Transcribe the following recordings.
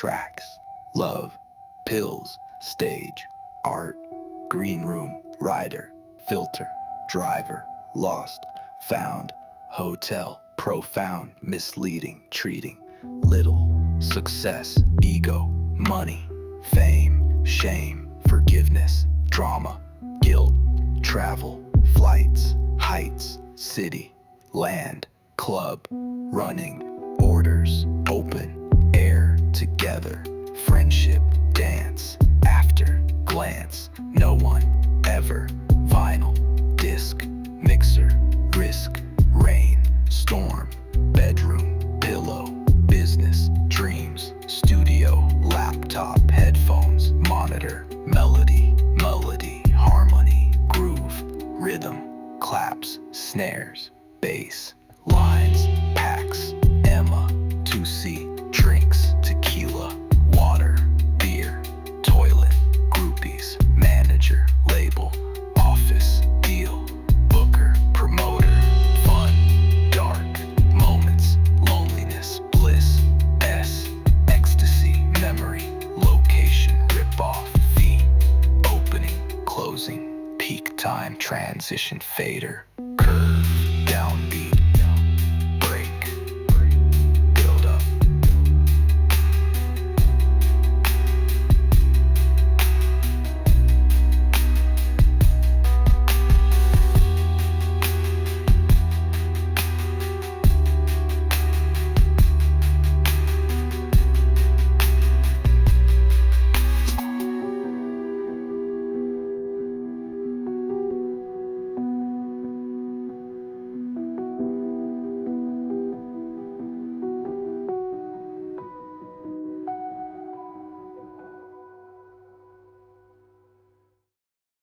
tracks, love, pills, stage, art, green room, rider, filter, driver, lost, found, hotel, profound, misleading, treating, little, success, ego, money, fame, shame, forgiveness, drama, guilt, travel, flights, heights, city, land, club, running, orders, open, air, together, friendship, dance, after, glance, no one, ever, vinyl, disc, mixer, risk, rain, storm, bedroom, pillow, business, dreams, studio, laptop, headphones, monitor, melody, harmony, groove, rhythm, claps, snares, bass, lines, packs, Emma, 2C, drinks, tequila, water, beer, toilet, groupies, manager, label, office, deal, booker, promoter, fun, dark, moments, loneliness, bliss, ecstasy, memory, location, rip-off, fee, opening, closing, peak time, transition, fader, curve, downbeat, break, build up.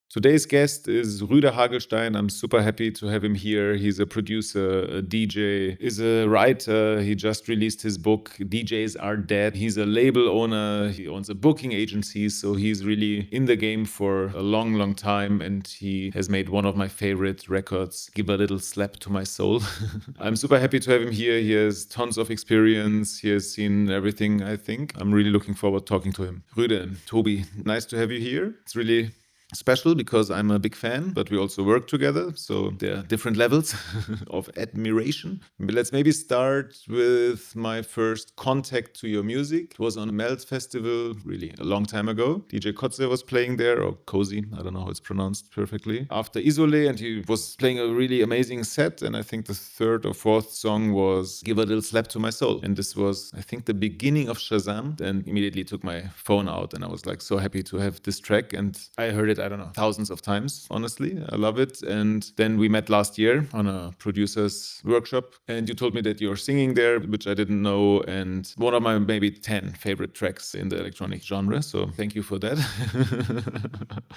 Today's guest is Ruede Hagelstein. I'm super happy to have him here. He's a producer, a DJ, is a writer. He just released his book, DJs Are Dead. He's a label owner. He owns a booking agency. So he's really in the game for a long, long time. And he has made one of my favorite records, Give a Little Slap to My Soul. I'm super happy to have him here. He has tons of experience. He has seen everything, I think. I'm really looking forward talking to him. Ruede, Tobi, nice to have you here. It's really special because I'm a big fan, but we also work together. So there are different levels of admiration. Let's maybe start with my first contact to your music. It was on a Melt Festival really a long time ago. DJ Kotze was playing there, or Cozy, I don't know how it's pronounced perfectly, after Isolé, and he was playing a really amazing set. And I think the third or fourth song was Give a Little Slap to My Soul. And this was, I think, the beginning of Shazam. And immediately took my phone out and I was like so happy to have this track. And I heard it, I don't know, thousands of times, honestly. I love it. And then we met last year on a producer's workshop. And you told me that you're singing there, which I didn't know. And one of my maybe 10 favorite tracks in the electronic genre. So thank you for that.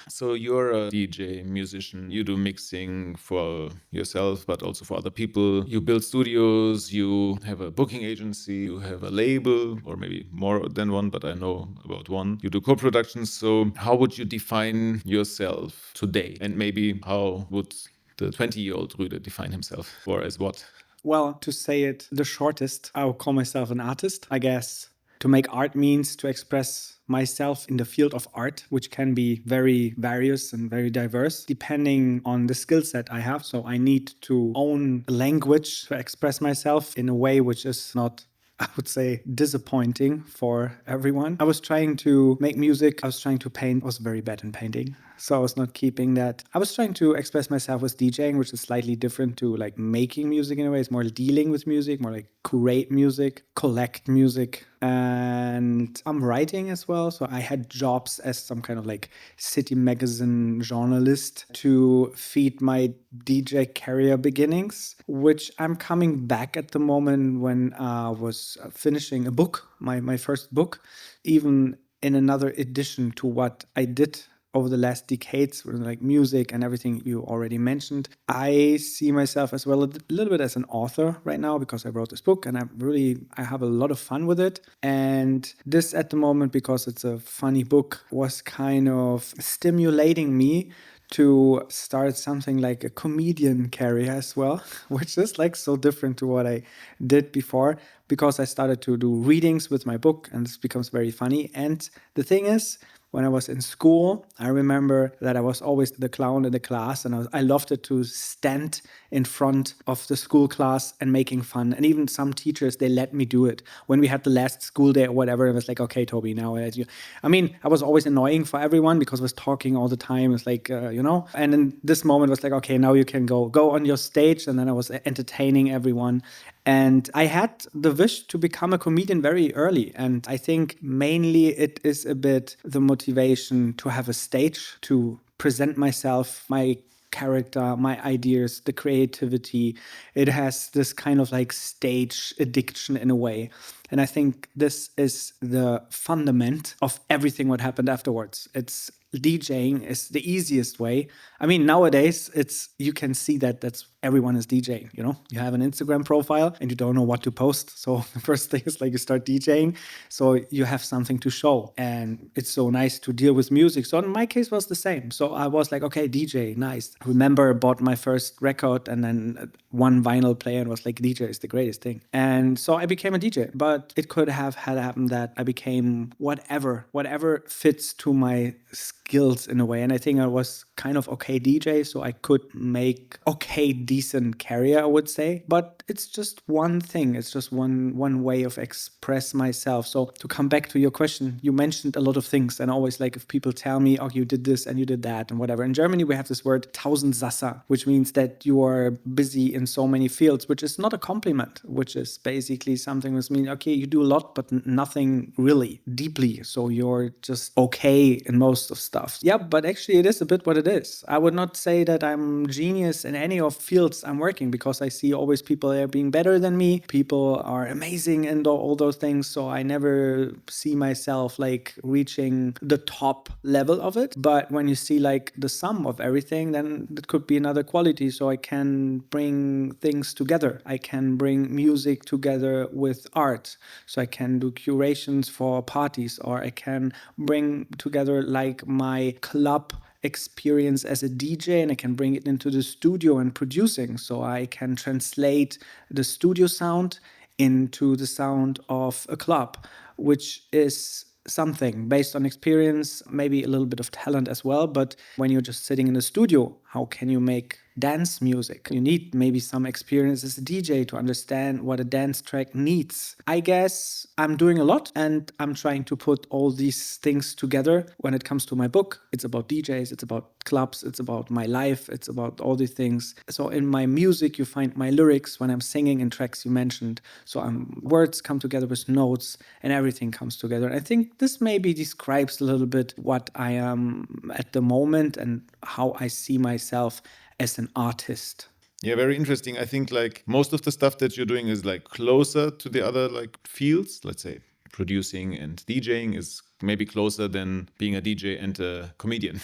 So you're a DJ, musician. You do mixing for yourself, but also for other people. You build studios. You have a booking agency. You have a label, or maybe more than one, but I know about one. You do co-productions. So how would you define yourself today? And maybe how would the 20-year-old Ruede define himself, or as what? Well, to say it the shortest, I would call myself an artist. I guess to make art means to express myself in the field of art, which can be very various and very diverse, depending on the skill set I have. So I need to own a language to express myself in a way which is not, I would say, disappointing for everyone. I was trying to make music. I was trying to paint. I was very bad in painting, so I was not keeping that. I was trying to express myself with DJing, which is slightly different to like making music in a way. It's more dealing with music, more like curate music, collect music. And I'm writing as well. So I had jobs as some kind of like city magazine journalist to feed my DJ career beginnings, which I'm coming back at the moment when I was finishing a book, my first book, even in another edition to what I did over the last decades, like music and everything you already mentioned. I see myself as well a little bit as an author right now because I wrote this book and I have a lot of fun with it. And this at the moment, because it's a funny book, was kind of stimulating me to start something like a comedian career as well, which is like so different to what I did before, because I started to do readings with my book and this becomes very funny. And the thing is, when I was in school, I remember that I was always the clown in the class, and I loved it to stand in front of the school class and making fun. And even some teachers, they let me do it. When we had the last school day or whatever, it was like, okay, Toby, now I mean, I was always annoying for everyone because I was talking all the time. It's like, and in this moment was like, okay, now you can go on your stage. And then I was entertaining everyone. And I had the wish to become a comedian very early. And I think mainly it is a bit the motivation to have a stage, to present myself, my character, my ideas, the creativity. It has this kind of like stage addiction in a way. And I think this is the fundament of everything what happened afterwards. It's DJing is the easiest way. I mean, nowadays you can see that's everyone is DJing. You have an Instagram profile and you don't know what to post. So the first thing is like you start DJing, so you have something to show, and it's so nice to deal with music. So in my case was the same. So I was like, okay, DJ, nice. I remember I bought my first record and then one vinyl player and was like, DJ is the greatest thing. And so I became a DJ, but it could have had happened that I became whatever fits to my skills in a way. And I think I was kind of okay DJ, so I could make okay, decent career, I would say. But it's just one thing. It's just one way of express myself. So to come back to your question, you mentioned a lot of things. And always like if people tell me, oh, you did this and you did that and whatever. In Germany, we have this word Tausendsasser, which means that you are busy in so many fields, which is not a compliment, which is basically something which means, okay, you do a lot, but nothing really deeply. So you're just okay in most of stuff. Yeah, but actually it is a bit what it is. I would not say that I'm genius in any of fields I'm working, because I see always people there being better than me. People are amazing in all those things. So I never see myself like reaching the top level of it. But when you see like the sum of everything, then it could be another quality. So I can bring things together. I can bring music together with art. So I can do curations for parties, or I can bring together like my club experience as a DJ, and I can bring it into the studio and producing. So I can translate the studio sound into the sound of a club, which is something based on experience, maybe a little bit of talent as well. But when you're just sitting in a studio, how can you make dance music? You need maybe some experience as a DJ to understand what a dance track needs. I guess I'm doing a lot, and I'm trying to put all these things together. When it comes to my book, it's about DJs, it's about clubs, it's about my life, it's about all these things. So in my music, you find my lyrics when I'm singing in tracks you mentioned. So words come together with notes, and everything comes together. And I think this maybe describes a little bit what I am at the moment and how I see myself as an artist. Yeah, very interesting. I think like most of the stuff that you're doing is like closer to the other like fields. Let's say producing and DJing is maybe closer than being a DJ and a comedian.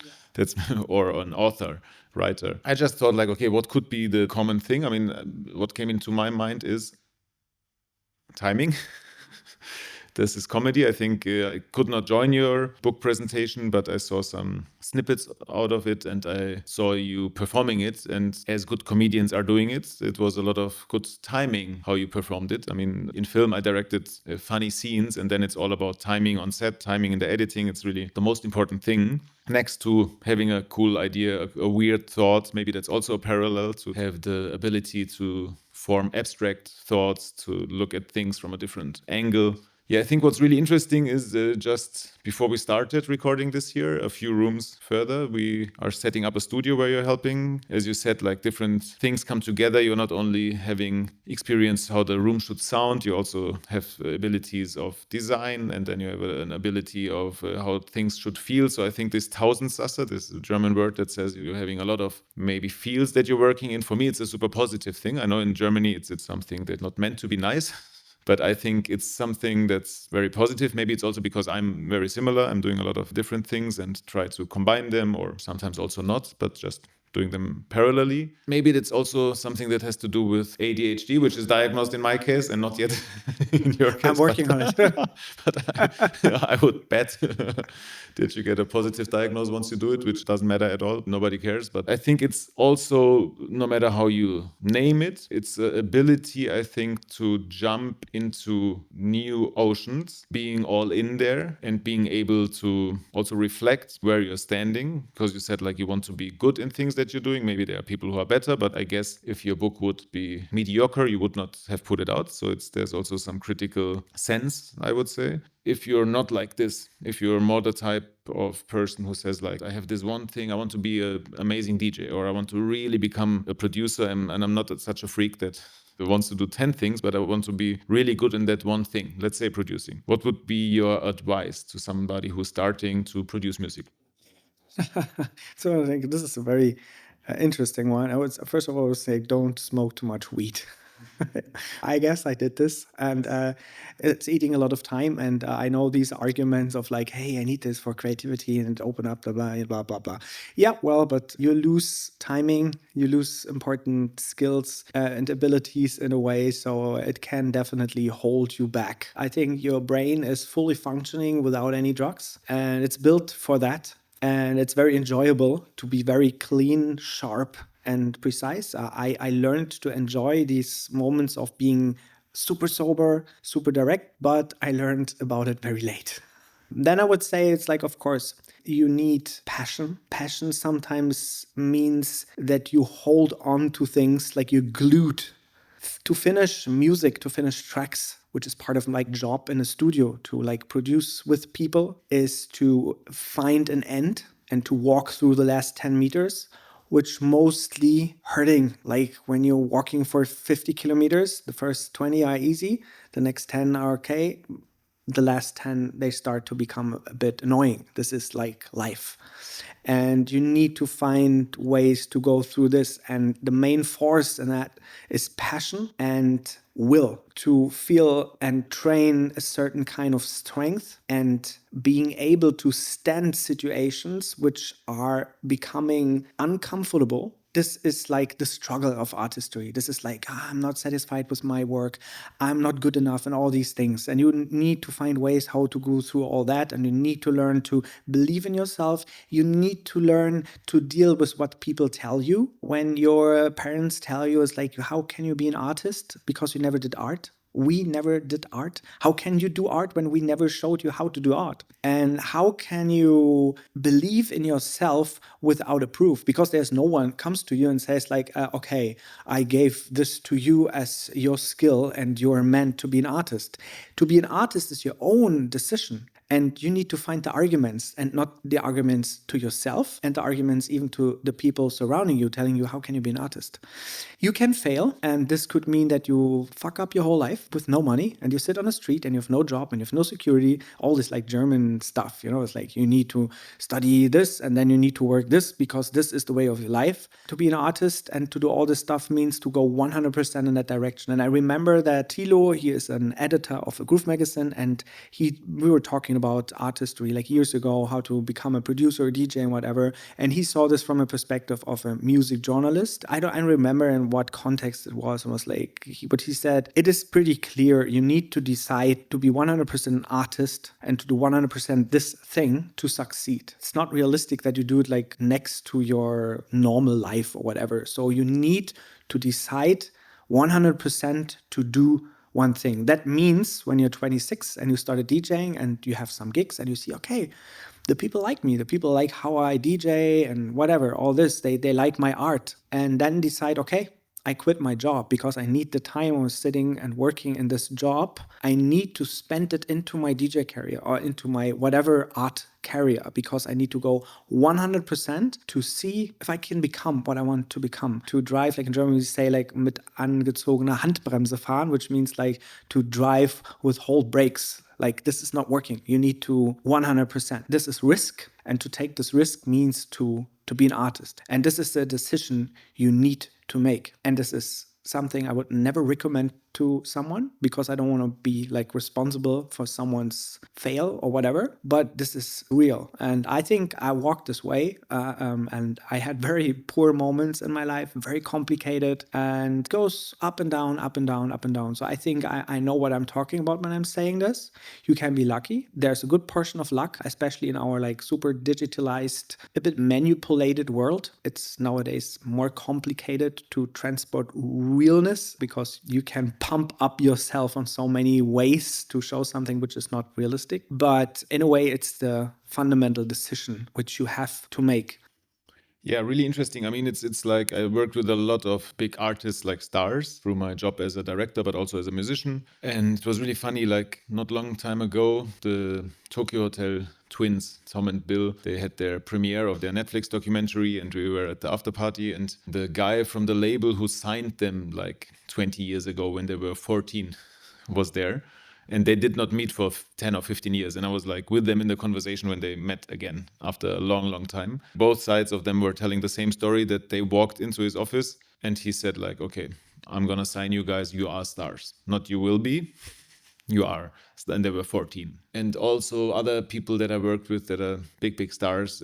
Yeah. That's or an author, writer. I just thought like, okay, what could be the common thing? I mean, what came into my mind is timing. This is comedy. I think I could not join your book presentation, but I saw some snippets out of it and I saw you performing it. And as good comedians are doing it, it was a lot of good timing how you performed it. I mean, in film, I directed funny scenes, and then it's all about timing on set, timing in the editing. It's really the most important thing. Next to having a cool idea, a weird thought, maybe that's also a parallel to have the ability to form abstract thoughts, to look at things from a different angle. Yeah, I think what's really interesting is just before we started recording this year, a few rooms further, we are setting up a studio where you're helping. As you said, like different things come together. You're not only having experience how the room should sound, you also have abilities of design, and then you have an ability of how things should feel. So I think this Tausendsasser, this German word that says you're having a lot of maybe feels that you're working in. For me, it's a super positive thing. I know in Germany it's something that's not meant to be nice. But I think it's something that's very positive. Maybe it's also because I'm very similar. I'm doing a lot of different things and try to combine them, or sometimes also not, but just doing them parallelly. Maybe that's also something that has to do with ADHD, which is diagnosed in my case and not yet in your case. I'm working on it. But I would bet that you get a positive diagnosis once you do it, which doesn't matter at all. Nobody cares. But I think it's also, no matter how you name it, it's an ability, I think, to jump into new oceans, being all in there and being able to also reflect where you're standing. Because you said like you want to be good in things that you're doing. Maybe there are people who are better, but I guess if your book would be mediocre, you would not have put it out. So there's also some critical sense, I would say. If you're not like this, if you're more the type of person who says like, I have this one thing, I want to be an amazing DJ, or I want to really become a producer, and I'm not such a freak that wants to do 10 things, but I want to be really good in that one thing, let's say producing. What would be your advice to somebody who's starting to produce music? So I think this is a very interesting one. First of all, I would say don't smoke too much weed. I guess I did this, and it's eating a lot of time. And I know these arguments of like, hey, I need this for creativity and open up, blah, blah, blah, blah, blah. Yeah, well, but you lose timing, you lose important skills and abilities in a way. So it can definitely hold you back. I think your brain is fully functioning without any drugs, and it's built for that. And it's very enjoyable to be very clean, sharp, and precise. I learned to enjoy these moments of being super sober, super direct, but I learned about it very late. Then I would say it's like, of course, you need passion. Passion sometimes means that you hold on to things like you're glued. To finish music, to finish tracks, which is part of my job in a studio, to like produce with people, is to find an end and to walk through the last 10 meters, which mostly hurting. Like when you're walking for 50 kilometers, the first 20 are easy, the next 10 are okay. The last 10, they start to become a bit annoying. This is like life. And you need to find ways to go through this. And the main force in that is passion and will to feel and train a certain kind of strength and being able to stand situations which are becoming uncomfortable. This is like the struggle of artistry. This is like, I'm not satisfied with my work. I'm not good enough and all these things. And you need to find ways how to go through all that. And you need to learn to believe in yourself. You need to learn to deal with what people tell you. When your parents tell you, it's like, how can you be an artist? Because you never did art. We never did art. How can you do art when we never showed you how to do art? And how can you believe in yourself without a proof? Because there's no one comes to you and says like, okay, I gave this to you as your skill and you're meant to be an artist. To be an artist is your own decision. And you need to find the arguments, and not the arguments to yourself and the arguments even to the people surrounding you, telling you, how can you be an artist? You can fail, and this could mean that you fuck up your whole life with no money, and you sit on the street and you have no job and you have no security, all this like German stuff, it's like you need to study this and then you need to work this because this is the way of your life. To be an artist and to do all this stuff means to go 100% in that direction. And I remember that Thilo, he is an editor of a groove magazine, and we were talking about artistry like years ago, how to become a producer, a DJ and whatever. And he saw this from a perspective of a music journalist. I remember in what context it was. It was like, but he said, it is pretty clear you need to decide to be 100% an artist and to do 100% this thing to succeed. It's not realistic that you do it like next to your normal life or whatever. So you need to decide 100% to do one thing. That means when you're 26 and you started DJing and you have some gigs and you see, okay, the people like me, the people like how I DJ and whatever, all this, they like my art. And then decide, okay, I quit my job because I need the time I was sitting and working in this job. I need to spend it into my DJ career or into my whatever art career because I need to go 100% to see if I can become what I want to become. To drive, like in German we say, like mit angezogener Handbremse fahren, which means like to drive with whole brakes. Like this is not working. You need to 100%. This is risk. And to take this risk means to be an artist. And this is a decision you need to make. And this is something I would never recommend to someone because I don't want to be like responsible for someone's fail or whatever. But this is real. And I think I walked this way and I had very poor moments in my life, very complicated, and it goes up and down, up and down, up and down. So I think I know what I'm talking about when I'm saying this. You can be lucky. There's a good portion of luck, especially in our like super digitalized, a bit manipulated world. It's nowadays more complicated to transport realness because you can pump up yourself on so many ways to show something which is not realistic. But in a way, it's the fundamental decision which you have to make. Yeah, really interesting. I mean, it's like I worked with a lot of big artists like stars through my job as a director, but also as a musician. And it was really funny, like not long time ago, the Tokyo Hotel twins, Tom and Bill, they had their premiere of their Netflix documentary and we were at the after party and the guy from the label who signed them like 20 years ago when they were 14 was there. And they did not meet for 10 or 15 years. And I was like with them in the conversation when they met again after a long, long time. Both sides of them were telling the same story, that they walked into his office and he said like, okay, I'm going to sign you guys. You are stars. Not you will be. You are. And they were 14. And also other people that I worked with that are big, big stars.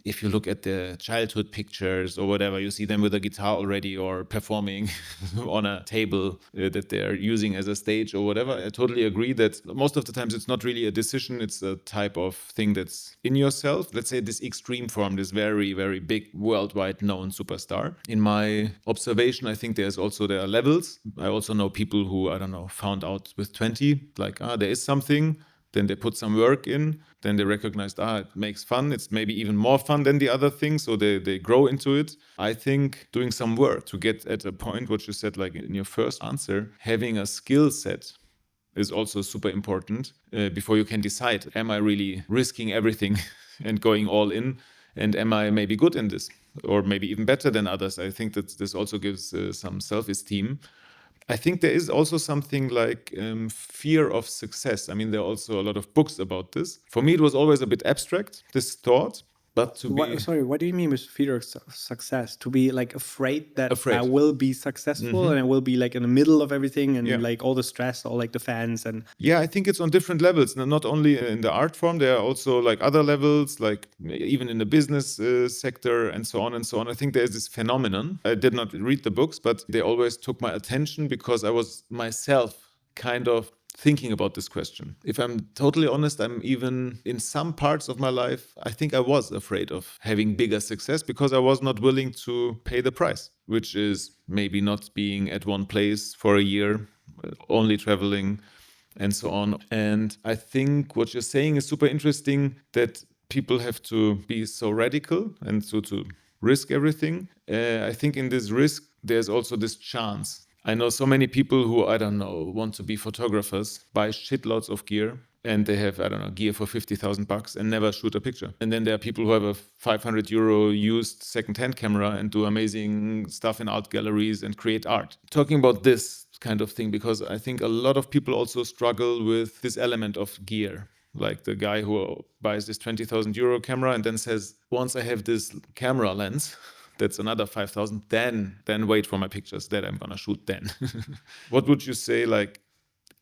If you look at their childhood pictures or whatever, you see them with a guitar already or performing on a table that they're using as a stage or whatever. I totally agree that most of the times it's not really a decision. It's a type of thing that's in yourself. Let's say this extreme form, this very, very big worldwide known superstar. In my observation, I think there are levels. I also know people who, I don't know, found out with 20, like, there is something. Then they put some work in. Then they recognized, it makes fun. It's maybe even more fun than the other thing. So they grow into it. I think doing some work to get at a point, what you said, like in your first answer, having a skill set is also super important before you can decide, am I really risking everything and going all in? And am I maybe good in this? Or maybe even better than others? I think that this also gives some self-esteem. I think there is also something like fear of success. I mean, there are also a lot of books about this. For me, it was always a bit abstract, this thought. But to be... Sorry, what do you mean with fear of success? To be like afraid that Afraid. I will be successful and I will be like in the middle of everything and like all the stress, all like the fans and... Yeah, I think it's on different levels. Not only in the art form, there are also like other levels, like even in the business sector and so on and so on. I think there's this phenomenon. I did not read the books, but they always took my attention because I was myself kind of thinking about this question. If I'm totally honest, I'm even in some parts of my life, I think I was afraid of having bigger success because I was not willing to pay the price, which is maybe not being at one place for a year, only traveling and so on. And I think what you're saying is super interesting, that people have to be so radical and so to risk everything. I think in this risk, there's also this chance. I know so many people who, I don't know, want to be photographers, buy shitloads of gear, and they have, I don't know, gear for 50,000 bucks and never shoot a picture. And then there are people who have a 500 euro used second-hand camera and do amazing stuff in art galleries and create art. Talking about this kind of thing, because I think a lot of people also struggle with this element of gear. Like the guy who buys this 20,000 euro camera and then says, once I have this camera lens, that's another 5,000, then wait for my pictures that I'm gonna shoot then. What would you say, like,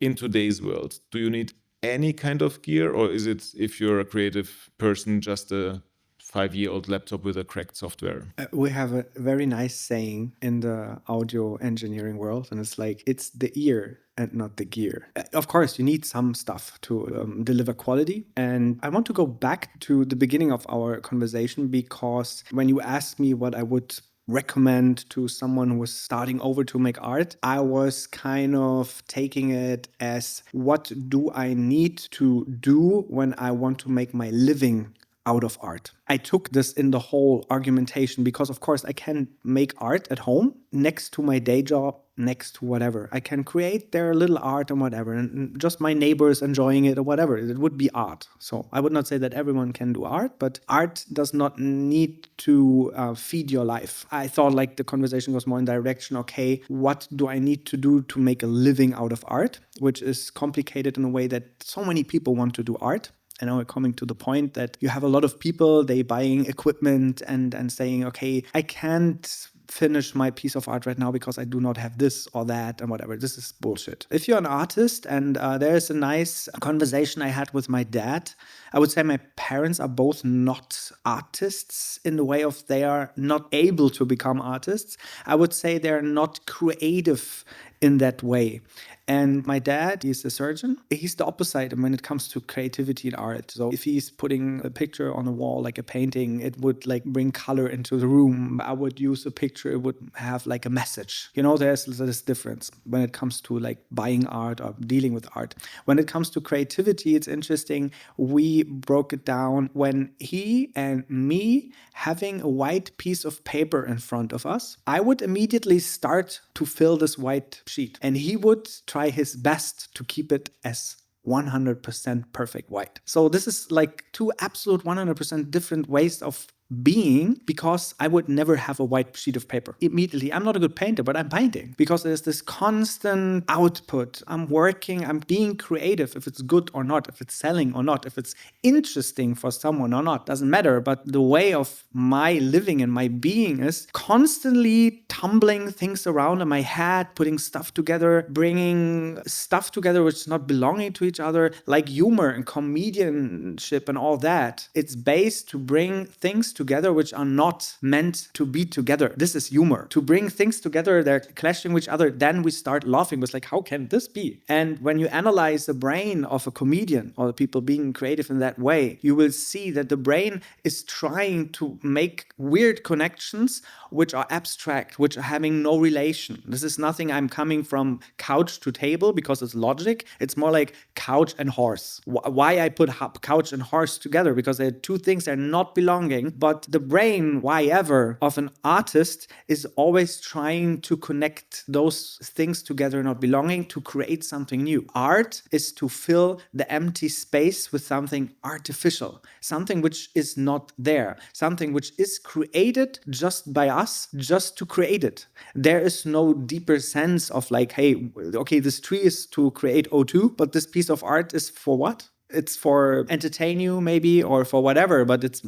in today's world? Do you need any kind of gear, or is it, if you're a creative person, just a 5-year-old laptop with a cracked software? We have a very nice saying in the audio engineering world, and it's like, it's the ear and not the gear. Of course, you need some stuff to deliver quality. And I want to go back to the beginning of our conversation, because when you asked me what I would recommend to someone who was starting over to make art, I was kind of taking it as, what do I need to do when I want to make my living out of art? I took this in the whole argumentation because, of course, I can make art at home next to my day job, next to whatever. I can create their little art and whatever, and just my neighbors enjoying it or whatever. It would be art. So I would not say that everyone can do art, but art does not need to feed your life. I thought like the conversation goes more in direction, okay, what do I need to do to make a living out of art? Which is complicated in a way that so many people want to do art. And now we're coming to the point that you have a lot of people, they buying equipment and saying, okay, I can't finish my piece of art right now because I do not have this or that and whatever. This is bullshit. If you're an artist, and there's a nice conversation I had with my dad, I would say my parents are both not artists in the way of they are not able to become artists. I would say they're not creative in that way. And my dad, he's a surgeon. He's the opposite when it comes to creativity and art. So if he's putting a picture on a wall, like a painting, it would like bring color into the room. I would use a picture, it would have like a message. You know, there's this difference when it comes to like buying art or dealing with art. When it comes to creativity, it's interesting. We broke it down when he and me having a white piece of paper in front of us, I would immediately start to fill this white sheet. And he would try his best to keep it as 100% perfect white. So this is like two absolute 100% different ways of being, because I would never have a white sheet of paper. Immediately, I'm not a good painter, but I'm painting because there's this constant output. I'm working, I'm being creative, if it's good or not, if it's selling or not, if it's interesting for someone or not, doesn't matter. But the way of my living and my being is constantly tumbling things around in my head, putting stuff together, bringing stuff together which is not belonging to each other, like humor and comedianship and all that. It's based to bring things together which are not meant to be together. This is humor. To bring things together, they're clashing with each other, then we start laughing. It's like, how can this be? And when you analyze the brain of a comedian or people being creative in that way, you will see that the brain is trying to make weird connections which are abstract, which are having no relation. This is nothing I'm coming from couch to table because it's logic. It's more like couch and horse. Why I put couch and horse together? Because they're two things that are not belonging. But the brain, why ever, of an artist is always trying to connect those things together, not belonging, to create something new. Art is to fill the empty space with something artificial, something which is not there, something which is created just by us, just to create it. There is no deeper sense of like, hey, okay, this tree is to create O2, but this piece of art is for what? It's for entertain you maybe, or for whatever, but it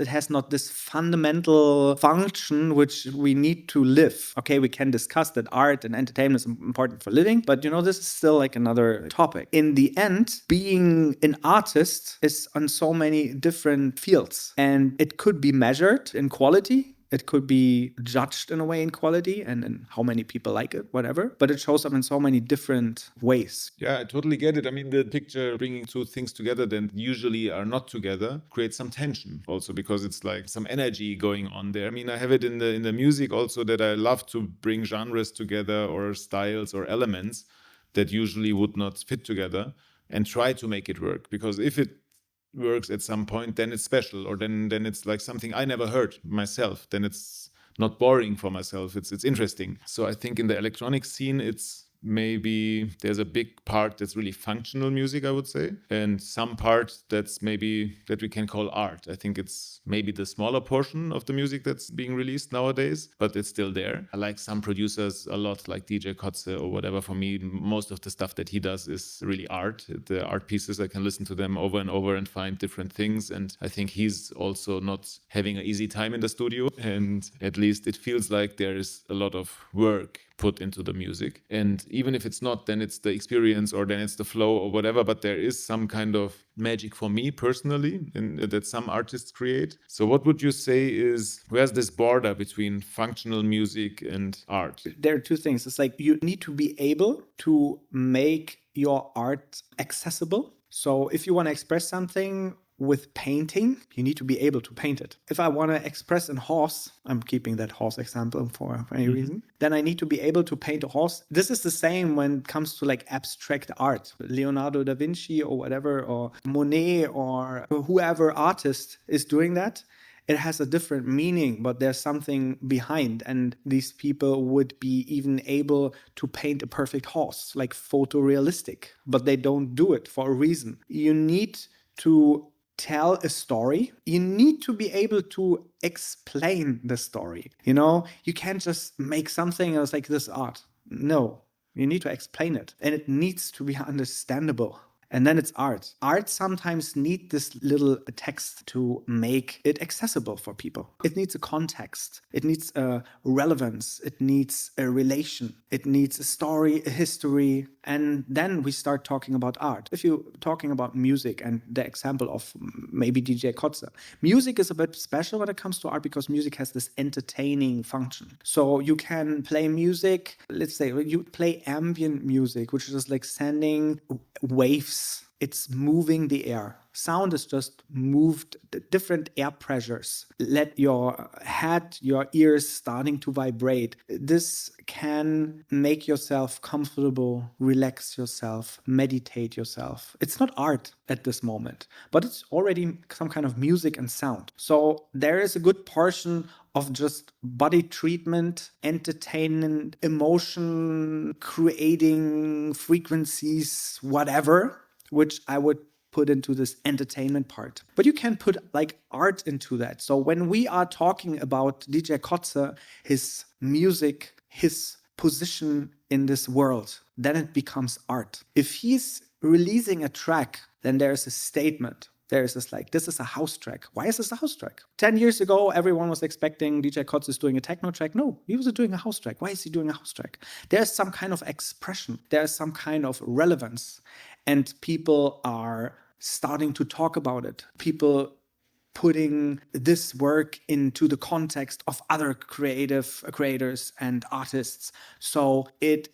has not this fundamental function which we need to live. Okay, we can discuss that art and entertainment is important for living, but this is still like another topic. In the end, being an artist is on so many different fields, and it could be measured in quality. It could be judged in a way in quality and in how many people like it, whatever. But it shows up in so many different ways. Yeah, I totally get it. I mean, the picture bringing two things together that usually are not together creates some tension also, because it's like some energy going on there. I mean, I have it in the music also, that I love to bring genres together or styles or elements that usually would not fit together and try to make it work. Because if it works at some point, then it's special, or then it's like something I never heard myself. Then it's not boring for myself. It's interesting. So I think in the electronic scene, it's maybe there's a big part that's really functional music, I would say, and some part that's maybe that we can call art. I think it's maybe the smaller portion of the music that's being released nowadays, but it's still there. I like some producers a lot, like DJ Kotze or whatever. For me, most of the stuff that he does is really art. The art pieces, I can listen to them over and over and find different things. And I think he's also not having an easy time in the studio, and at least it feels like there is a lot of work put into the music. And even if it's not, then it's the experience, or then it's the flow or whatever, but there is some kind of magic for me personally that some artists create. So what would you say is, where's this border between functional music and art? There are two things. It's like you need to be able to make your art accessible. So if you want to express something with painting, you need to be able to paint it. If I want to express a horse, I'm keeping that horse example for any reason, then I need to be able to paint a horse. This is the same when it comes to like abstract art. Leonardo da Vinci or whatever, or Monet, or whoever artist is doing that. It has a different meaning, but there's something behind. And these people would be even able to paint a perfect horse, like photorealistic, but they don't do it for a reason. You need to tell a story. You need to be able to explain the story. You can't just make something and it's like this art. No, you need to explain it, and it needs to be understandable. And then it's art. Art sometimes needs this little text to make it accessible for people. It needs a context. It needs a relevance. It needs a relation. It needs a story, a history. And then we start talking about art. If you're talking about music and the example of maybe DJ Kotze, music is a bit special when it comes to art because music has this entertaining function. So you can play music, let's say you play ambient music, which is like sending waves. It's moving the air. Sound is just moved, different air pressures. Let your head, your ears starting to vibrate. This can make yourself comfortable, relax yourself, meditate yourself. It's not art at this moment, but it's already some kind of music and sound. So there is a good portion of just body treatment, entertainment, emotion, creating frequencies, whatever, which I would put into this entertainment part. But you can put like art into that. So when we are talking about DJ Kotze, his music, his position in this world, then it becomes art. If he's releasing a track, then there's a statement. There's this like, this is a house track. Why is this a house track? 10 years ago, everyone was expecting DJ Kotze is doing a techno track. No, he was doing a house track. Why is he doing a house track? There's some kind of expression. There's some kind of relevance. And people are starting to talk about it. People putting this work into the context of other creators and artists. So it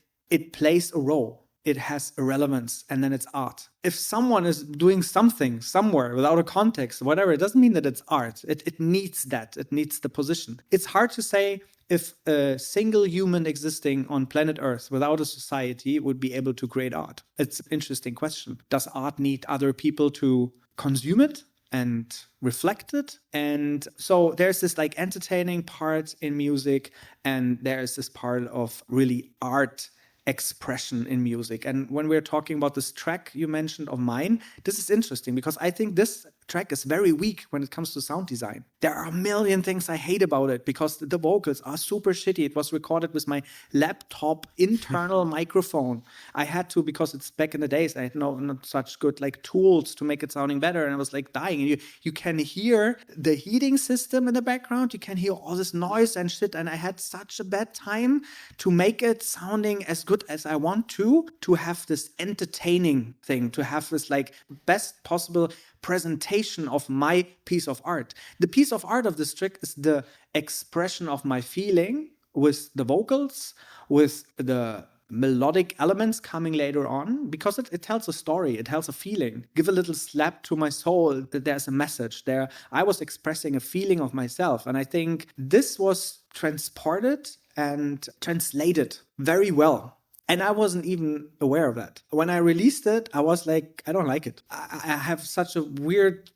plays a role. It has a relevance, and then it's art. If someone is doing something somewhere without a context, whatever, it doesn't mean that it's art. It needs that. It needs the position. It's hard to say if a single human existing on planet Earth without a society would be able to create art. It's an interesting question. Does art need other people to consume it and reflect it? And so there's this like entertaining part in music, and there's this part of really art expression in music. And when we're talking about this track you mentioned of mine, this is interesting because I think this track is very weak when it comes to sound design. There are a million things I hate about it because the vocals are super shitty. It was recorded with my laptop internal microphone. I had to, because it's back in the days, I had not such good like tools to make it sounding better, and I was like dying. And you can hear the heating system in the background. You can hear all this noise and shit, and I had such a bad time to make it sounding as good as I want to have this entertaining thing, to have this like best possible presentation of my piece of art. The piece of art of this track is the expression of my feeling with the vocals, with the melodic elements coming later on, because it tells a story, it tells a feeling. Give a little slap to my soul that there's a message there. I was expressing a feeling of myself, and I think this was transported and translated very well. And I wasn't even aware of that. When I released it, I was like, I don't like it. I have such a weird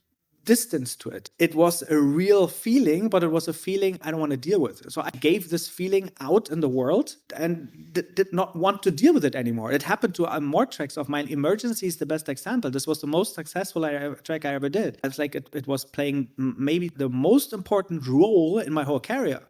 distance to it. It was a real feeling, but it was a feeling I don't want to deal with. So I gave this feeling out in the world and did not want to deal with it anymore. It happened to more tracks of mine. Emergency is the best example. This was the most successful track I ever did. It's like it was playing maybe the most important role in my whole career.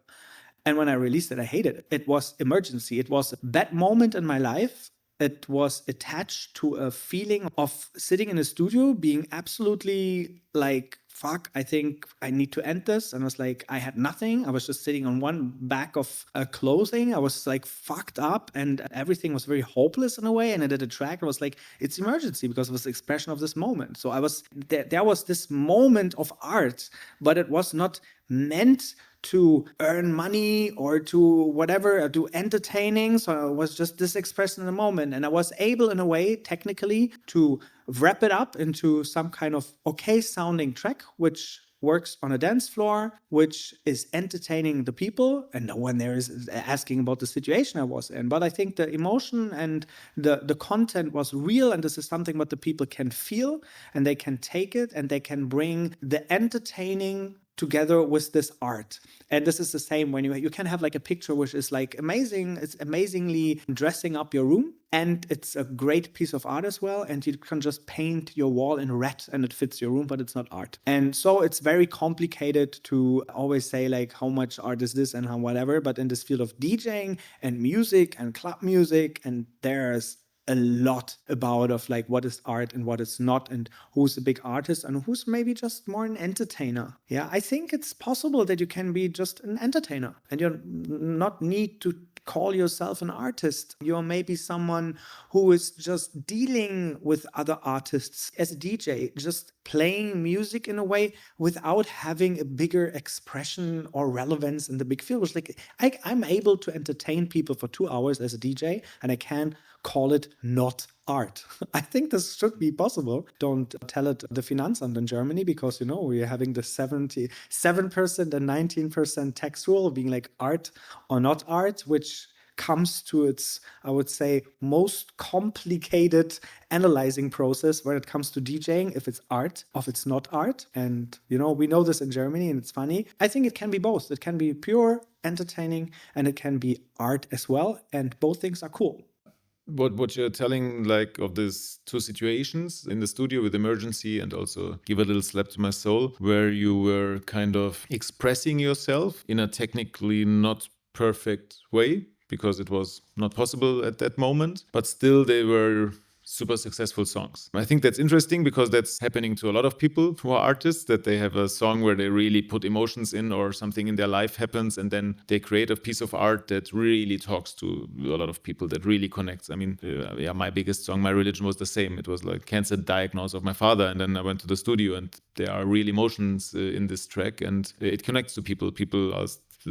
And when I released it, I hated it. It was emergency. It was a bad moment in my life. It was attached to a feeling of sitting in a studio, being absolutely like, fuck, I think I need to end this. And I was like, I had nothing. I was just sitting on one bag of clothing. I was like fucked up, and everything was very hopeless in a way. And I did a track. I was like, it's emergency because it was the expression of this moment. So I was, there was this moment of art, but it was not meant to earn money or to whatever, or do entertaining. So it was just this expression in the moment. And I was able in a way, technically, to wrap it up into some kind of okay sounding track, which works on a dance floor, which is entertaining the people, and no one there is asking about the situation I was in. But I think the emotion and the content was real, and this is something that the people can feel, and they can take it, and they can bring the entertaining together with this art. And this is the same when you can have like a picture which is like amazing, it's amazingly dressing up your room, and it's a great piece of art as well, and you can just paint your wall in red and it fits your room, but it's not art. And so it's very complicated to always say like how much art is this and how whatever, but in this field of DJing and music and club music, and there's a lot about of like what is art and what is not, and who's a big artist and who's maybe just more an entertainer. Yeah, I think it's possible that you can be just an entertainer and you not need to call yourself an artist. You're maybe someone who is just dealing with other artists as a DJ, just playing music in a way without having a bigger expression or relevance in the big field. It's like I'm able to entertain people for 2 hours as a DJ, and I can call it not art. I think this should be possible. Don't tell it the Finanzamt in Germany, because, we're having the 77% and 19% tax rule being like art or not art, which comes to its, I would say, most complicated analyzing process when it comes to DJing, if it's art, or if it's not art. And, we know this in Germany, and it's funny. I think it can be both. It can be pure entertaining and it can be art as well. And both things are cool. What you're telling, like, of these two situations in the studio with Emergency and also Give a Little Slap to My Soul, where you were kind of expressing yourself in a technically not perfect way because it was not possible at that moment, but still they were super successful songs. I think that's interesting because that's happening to a lot of people who are artists, that they have a song where they really put emotions in, or something in their life happens and then they create a piece of art that really talks to a lot of people, that really connects. I mean, my biggest song, My Religion, was the same. It was like cancer diagnosis of my father, and then I went to the studio and there are real emotions in this track, and it connects to people. People are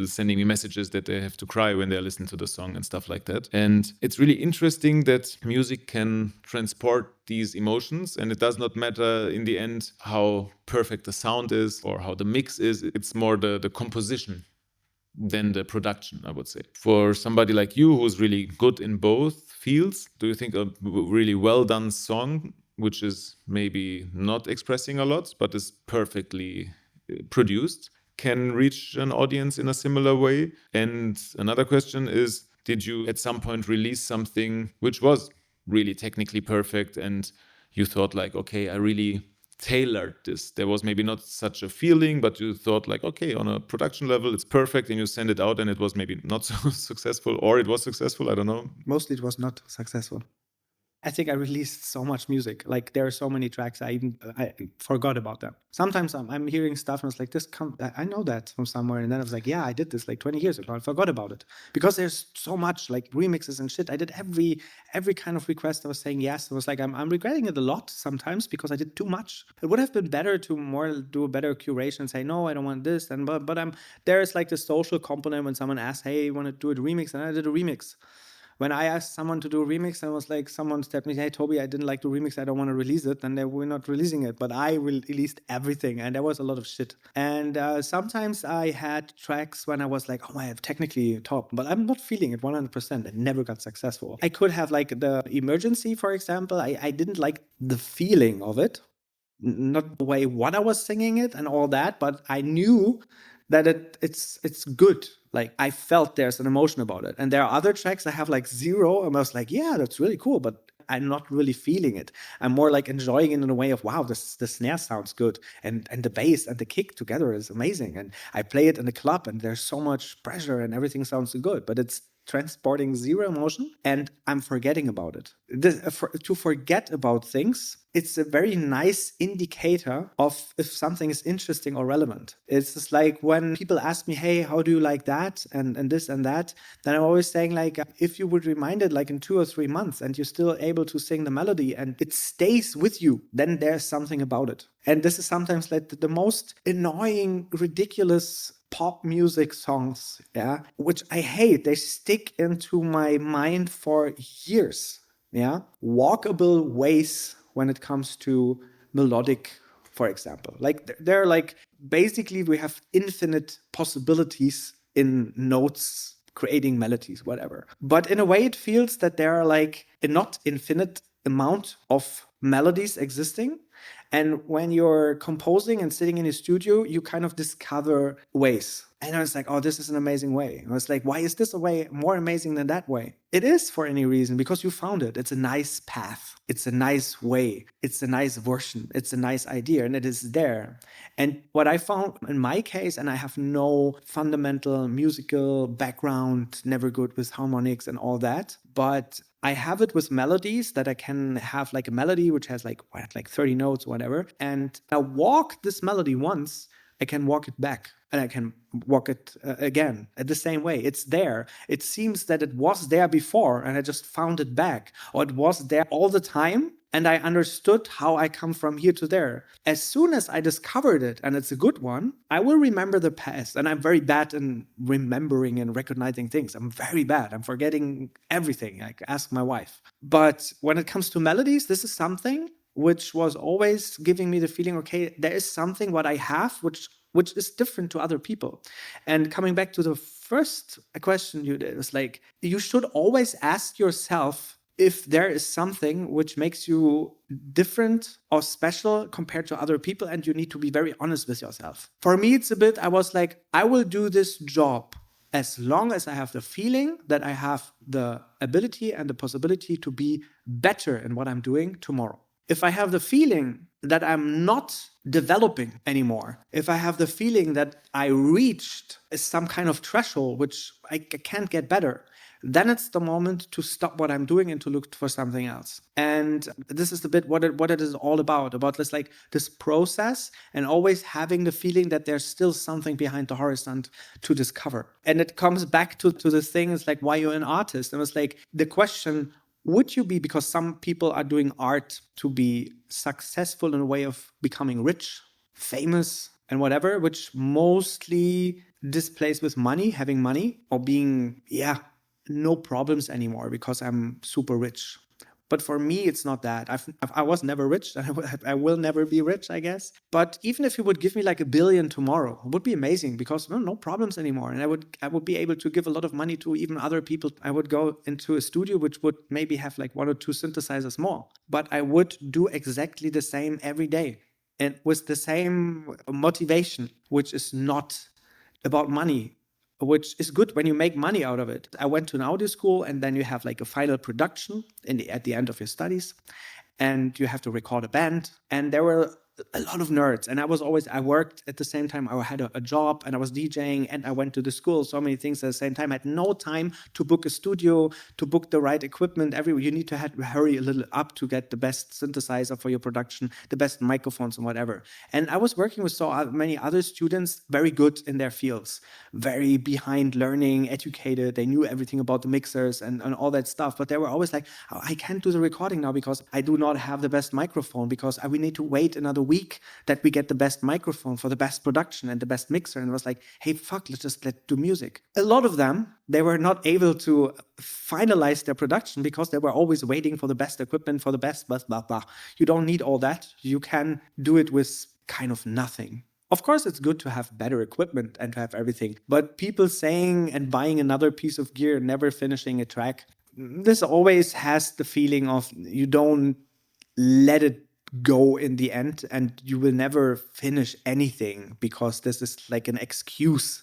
sending me messages that they have to cry when they listen to the song and stuff like that. And it's really interesting that music can transport these emotions, and it does not matter in the end how perfect the sound is or how the mix is. It's more the composition than the production, I would say. For somebody like you who's really good in both fields, do you think a really well done song, which is maybe not expressing a lot but is perfectly produced, can reach an audience in a similar way? And another question is, did you at some point release something which was really technically perfect and you thought like, okay, I really tailored this? There was maybe not such a feeling, but you thought like, okay, on a production level, it's perfect, and you send it out and it was maybe not so successful, or it was successful, I don't know. Mostly it was not successful. I think I released so much music. Like, there are so many tracks I forgot about them. Sometimes I'm hearing stuff and it's like, I know that from somewhere. And then I was like, yeah, I did this like 20 years ago. I forgot about it because there's so much like remixes and shit. I did every kind of request. I was saying yes. I was like, I'm regretting it a lot sometimes because I did too much. It would have been better to do a better curation and say, no, I don't want this. But there's like the social component when someone asks, hey, you want to do a remix? And I did a remix. When I asked someone to do a remix, I was like, someone stepped me, hey, Toby, I didn't like the remix. I don't want to release it. And we're not releasing it. But I released everything. And there was a lot of shit. And sometimes I had tracks when I was like, oh, I have technically top, but I'm not feeling it 100%. It never got successful. I could have like the Emergency, for example. I didn't like the feeling of it. Not the way what I was singing it and all that, but I knew that it's good. Like, I felt there's an emotion about it. And there are other tracks I have like zero, and I was like, yeah, that's really cool, but I'm not really feeling it. I'm more like enjoying it in a way of, wow, the snare sounds good, and the bass and the kick together is amazing. And I play it in the club and there's so much pressure and everything sounds so good, but it's transporting zero emotion, and I'm forgetting about it. To forget about things, it's a very nice indicator of if something is interesting or relevant. It's just like when people ask me, hey, how do you like that and this and that, then I'm always saying, like, if you would remind it like in 2 or 3 months and you're still able to sing the melody and it stays with you, then there's something about it. And this is sometimes like the most annoying, ridiculous pop music songs, yeah, which I hate. They stick into my mind for years, yeah. Walkable ways when it comes to melodic, for example. Like, they're like, basically we have infinite possibilities in notes, creating melodies, whatever. But in a way, it feels that there are like a not infinite amount of melodies existing. And when you're composing and sitting in a studio, you kind of discover ways. And I was like, oh, this is an amazing way. I was like, why is this a way more amazing than that way? It is for any reason, because you found it. It's a nice path. It's a nice way. It's a nice version. It's a nice idea, and it is there. And what I found in my case, and I have no fundamental musical background, never good with harmonics and all that, but I have it with melodies that I can have like a melody which has like 30 notes or whatever. And I walk this melody once, I can walk it back and I can walk it again the same way. It's there. It seems that it was there before and I just found it back, or it was there all the time. And I understood how I come from here to there. As soon as I discovered it, and it's a good one, I will remember the past. And I'm very bad in remembering and recognizing things. I'm very bad. I'm forgetting everything. Like, ask my wife. But when it comes to melodies, this is something which was always giving me the feeling, okay, there is something what I have, which is different to other people. And coming back to the first question you did, it's like, you should always ask yourself if there is something which makes you different or special compared to other people, and you need to be very honest with yourself. For me, it's a bit, I was like, I will do this job as long as I have the feeling that I have the ability and the possibility to be better in what I'm doing tomorrow. If I have the feeling that I'm not developing anymore, if I have the feeling that I reached some kind of threshold which I can't get better, then it's the moment to stop what I'm doing and to look for something else. And this is the bit what it is all about this, like this process, and always having the feeling that there's still something behind the horizon to discover. And it comes back to the thing, it's like, why you're an artist? And it's like the question, would you be, because some people are doing art to be successful in a way of becoming rich, famous, and whatever, which mostly displays with money, having money, or being, no problems anymore because I'm super rich. But for me, it's not that. I was never rich. I will never be rich, I guess. But even if you would give me like $1 billion tomorrow, it would be amazing because no problems anymore. And I would be able to give a lot of money to even other people. I would go into a studio which would maybe have like 1 or 2 synthesizers more. But I would do exactly the same every day. And with the same motivation, which is not about money, which is good when you make money out of it. I went to an audio school, and then you have like a final production at the end of your studies, and you have to record a band. And there were a lot of nerds, and I worked at the same time. I had a job, and I was DJing, and I went to the school, so many things at the same time. I had no time to book a studio, to book the right equipment. You need to hurry a little up to get the best synthesizer for your production, the best microphones and whatever. And I was working with so many other students, very good in their fields, very behind learning, educated. They knew everything about the mixers and all that stuff. But they were always like, oh, I can't do the recording now because I do not have the best microphone, because we need to wait another week that we get the best microphone for the best production and the best mixer. And it was like, hey, fuck, let's do music. A lot of them, they were not able to finalize their production because they were always waiting for the best equipment, for the best blah, blah, blah. You don't need all that. You can do it with kind of nothing. Of course, it's good to have better equipment and to have everything. But people saying and buying another piece of gear, never finishing a track, this always has the feeling of you don't let it go in the end, and you will never finish anything because this is like an excuse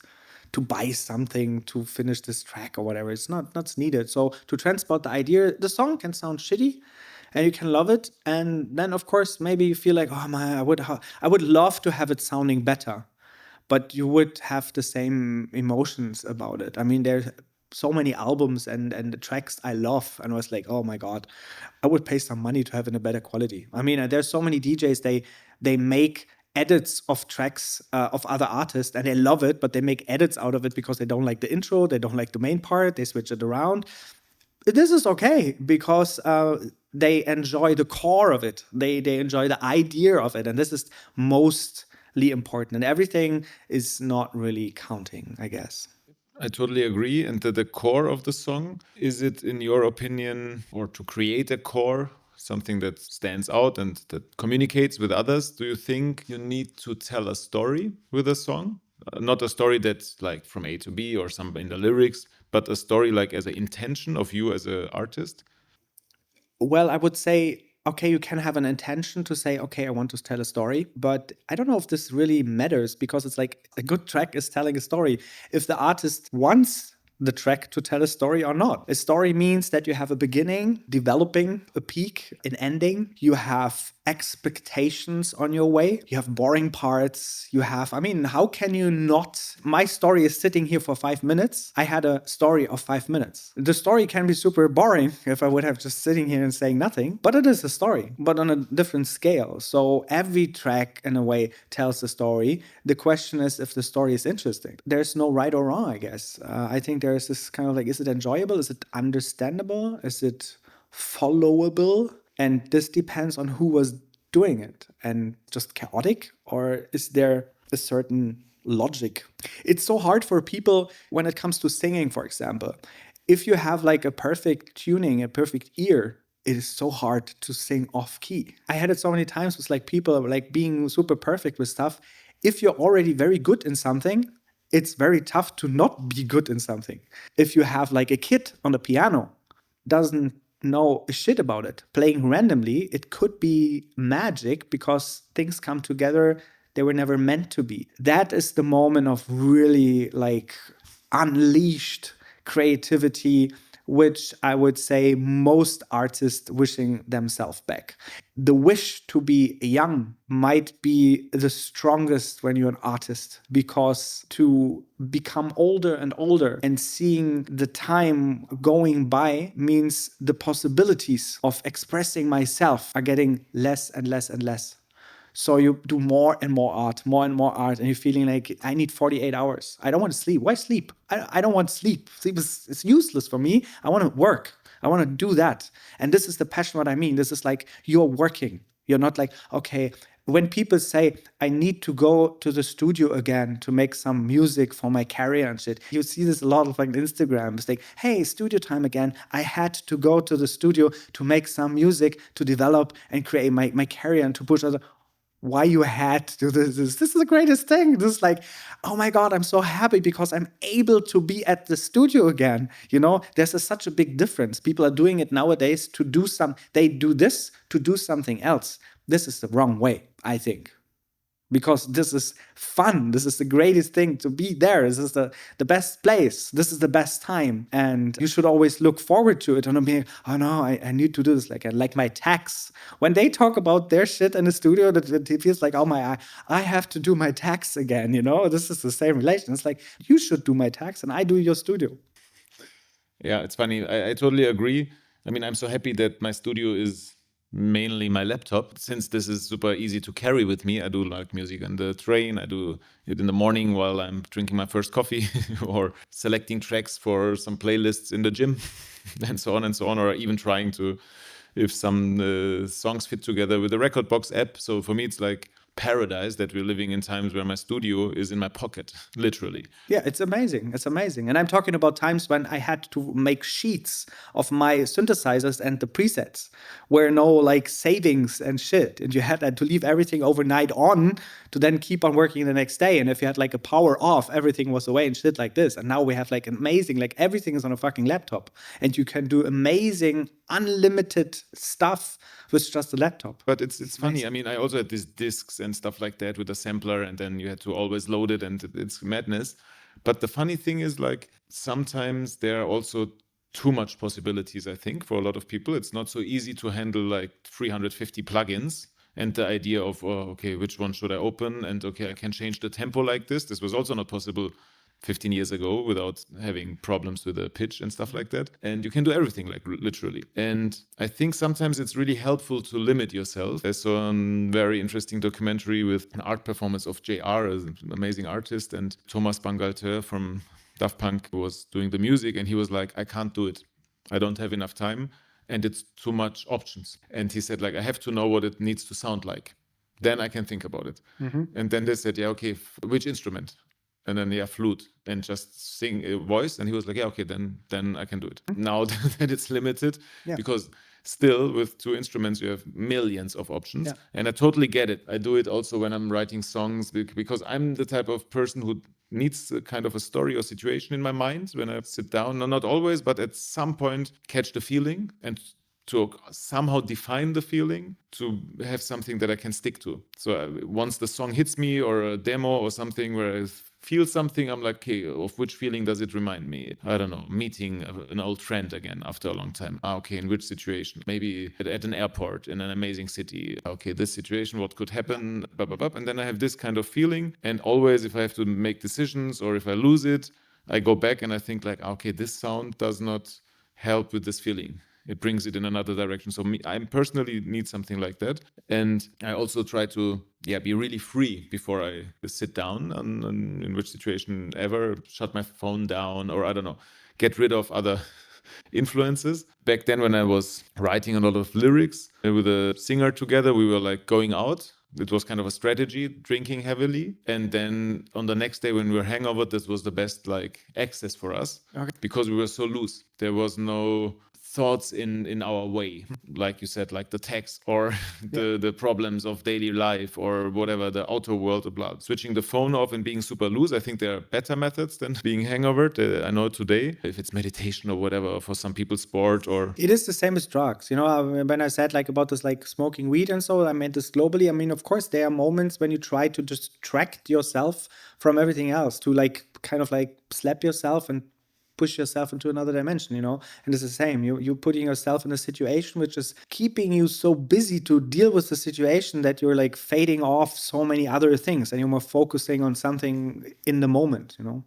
to buy something to finish this track or whatever. It's not needed. So to transport the idea, the song can sound shitty and you can love it, and then of course maybe you feel like, oh man, I would love to have it sounding better, but you would have the same emotions about it. I mean, there's so many albums and the tracks I love, and I was like, oh my god, I would pay some money to have in a better quality. I mean, there's so many DJs, they make edits of tracks of other artists, and they love it, but they make edits out of it because they don't like the intro, they don't like the main part, they switch it around. This is okay because they enjoy the core of it, they enjoy the idea of it, and this is mostly important, and everything is not really counting, I guess. I totally agree. And the core of the song, is it, in your opinion, or to create a core, something that stands out and that communicates with others, do you think you need to tell a story with a song? Not a story that's like from A to B or some in the lyrics, but a story like as an intention of you as an artist? Well, I would say, okay, you can have an intention to say, okay, I want to tell a story, but I don't know if this really matters, because it's like a good track is telling a story. If the artist wants the track to tell a story or not. A story means that you have a beginning, developing, a peak, an ending. You have expectations on your way. You have boring parts. You have, I mean, how can you not? My story is sitting here for 5 minutes. I had a story of 5 minutes. The story can be super boring if I would have just sitting here and saying nothing, but it is a story, but on a different scale. So every track in a way tells a story. The question is if the story is interesting. There's no right or wrong, I guess. I think there's this kind of like, is it enjoyable? Is it understandable? Is it followable? And this depends on who was doing it. And just chaotic? Or is there a certain logic? It's so hard for people when it comes to singing, for example. If you have like a perfect tuning, a perfect ear, it is so hard to sing off key. I had it so many times with like people like being super perfect with stuff. If you're already very good in something, it's very tough to not be good in something. If you have like a kid on the piano, doesn't know a shit about it, playing randomly, it could be magic because things come together they were never meant to be. That is the moment of really like unleashed creativity, which I would say most artists wishing themselves back. The wish to be young might be the strongest when you're an artist, because to become older and older and seeing the time going by means the possibilities of expressing myself are getting less and less and less. So you do more and more art, and you're feeling like, I need 48 hours. I don't want to sleep. Why sleep? I don't want sleep. Sleep is useless for me. I want to work. I want to do that. And this is the passion, what I mean. This is like, you're working. You're not like, okay, when people say, I need to go to the studio again to make some music for my career and shit, you see this a lot of like Instagram. It's like, hey, studio time again. I had to go to the studio to make some music, to develop and create my career and to push other. Why you had to do this. This is the greatest thing. This is like, oh my God, I'm so happy because I'm able to be at the studio again. You know, there's such a big difference. People are doing it nowadays to do they do this to do something else. This is the wrong way, I think. Because this is fun. This is the greatest thing to be there. This is the best place. This is the best time. And you should always look forward to it and not be, oh no, I need to do this. Like my tax. When they talk about their shit in the studio, it feels like, oh my, I have to do my tax again. You know, this is the same relation. It's like, you should do my tax and I do your studio. Yeah, it's funny. I totally agree. I mean, I'm so happy that my studio is mainly my laptop, since this is super easy to carry with me. I do like music on the train, I do it in the morning while I'm drinking my first coffee or selecting tracks for some playlists in the gym and so on, or even trying to, if some songs fit together with the record box app. So for me it's like paradise that we're living in times where my studio is in my pocket, literally. Yeah, it's amazing. It's amazing. And I'm talking about times when I had to make sheets of my synthesizers and the presets, where no like savings and shit. And you had to leave everything overnight on to then keep on working the next day. And if you had like a power off, everything was away and shit like this. And now we have like amazing, like everything is on a fucking laptop. And you can do amazing, unlimited stuff with just a laptop. But it's funny. I mean, I also had these discs and stuff like that with a sampler, and then you had to always load it, and it's madness. But the funny thing is, like, sometimes there are also too much possibilities, I think, for a lot of people. It's not so easy to handle like 350 plugins. And the idea of, oh, okay, which one should I open? And okay, I can change the tempo like this. This was also not possible 15 years ago without having problems with the pitch and stuff like that. And you can do everything, like literally. And I think sometimes it's really helpful to limit yourself. I saw a very interesting documentary with an art performance of JR, an amazing artist, and Thomas Bangalter from Daft Punk was doing the music, and he was like, I can't do it. I don't have enough time, and it's too much options. And he said, like, I have to know what it needs to sound like. Then I can think about it. Mm-hmm. And then they said, yeah, okay, which instrument? And then, yeah, flute, and just sing a voice. And he was like, yeah, okay, then I can do it. Now that it's limited, because still with two instruments, you have millions of options. Yeah. And I totally get it. I do it also when I'm writing songs, because I'm the type of person who needs a kind of a story or situation in my mind when I sit down. No, not always, but at some point catch the feeling and to somehow define the feeling, to have something that I can stick to. So once the song hits me, or a demo or something where I feel something, I'm like, okay, of which feeling does it remind me? I don't know, meeting an old friend again after a long time. Okay, in which situation? Maybe at an airport in an amazing city. Okay, this situation, what could happen? Blah, blah, blah. And then I have this kind of feeling. And always, if I have to make decisions or if I lose it, I go back and I think like, okay, this sound does not help with this feeling. It brings it in another direction. So I personally need something like that. And I also try to be really free before I sit down in which situation ever, shut my phone down, or I don't know, get rid of other influences. Back then when I was writing a lot of lyrics with a singer together, we were like going out. It was kind of a strategy, drinking heavily. And then on the next day when we were hangover, this was the best like access for us, because we were so loose. There was no thoughts in our way, like you said, like the text or the problems of daily life or whatever, the outer world, blah. Switching the phone off and being super loose, I think there are better methods than being hangover. I know today, if it's meditation or whatever, for some people sport, or it is the same as drugs. You know, when I said like about this like smoking weed and so, I meant this globally. I mean, of course, there are moments when you try to distract yourself from everything else, to like kind of like slap yourself and push yourself into another dimension, you know. And it's the same. You're putting yourself in a situation which is keeping you so busy to deal with the situation that you're like fading off so many other things, and you're more focusing on something in the moment, you know.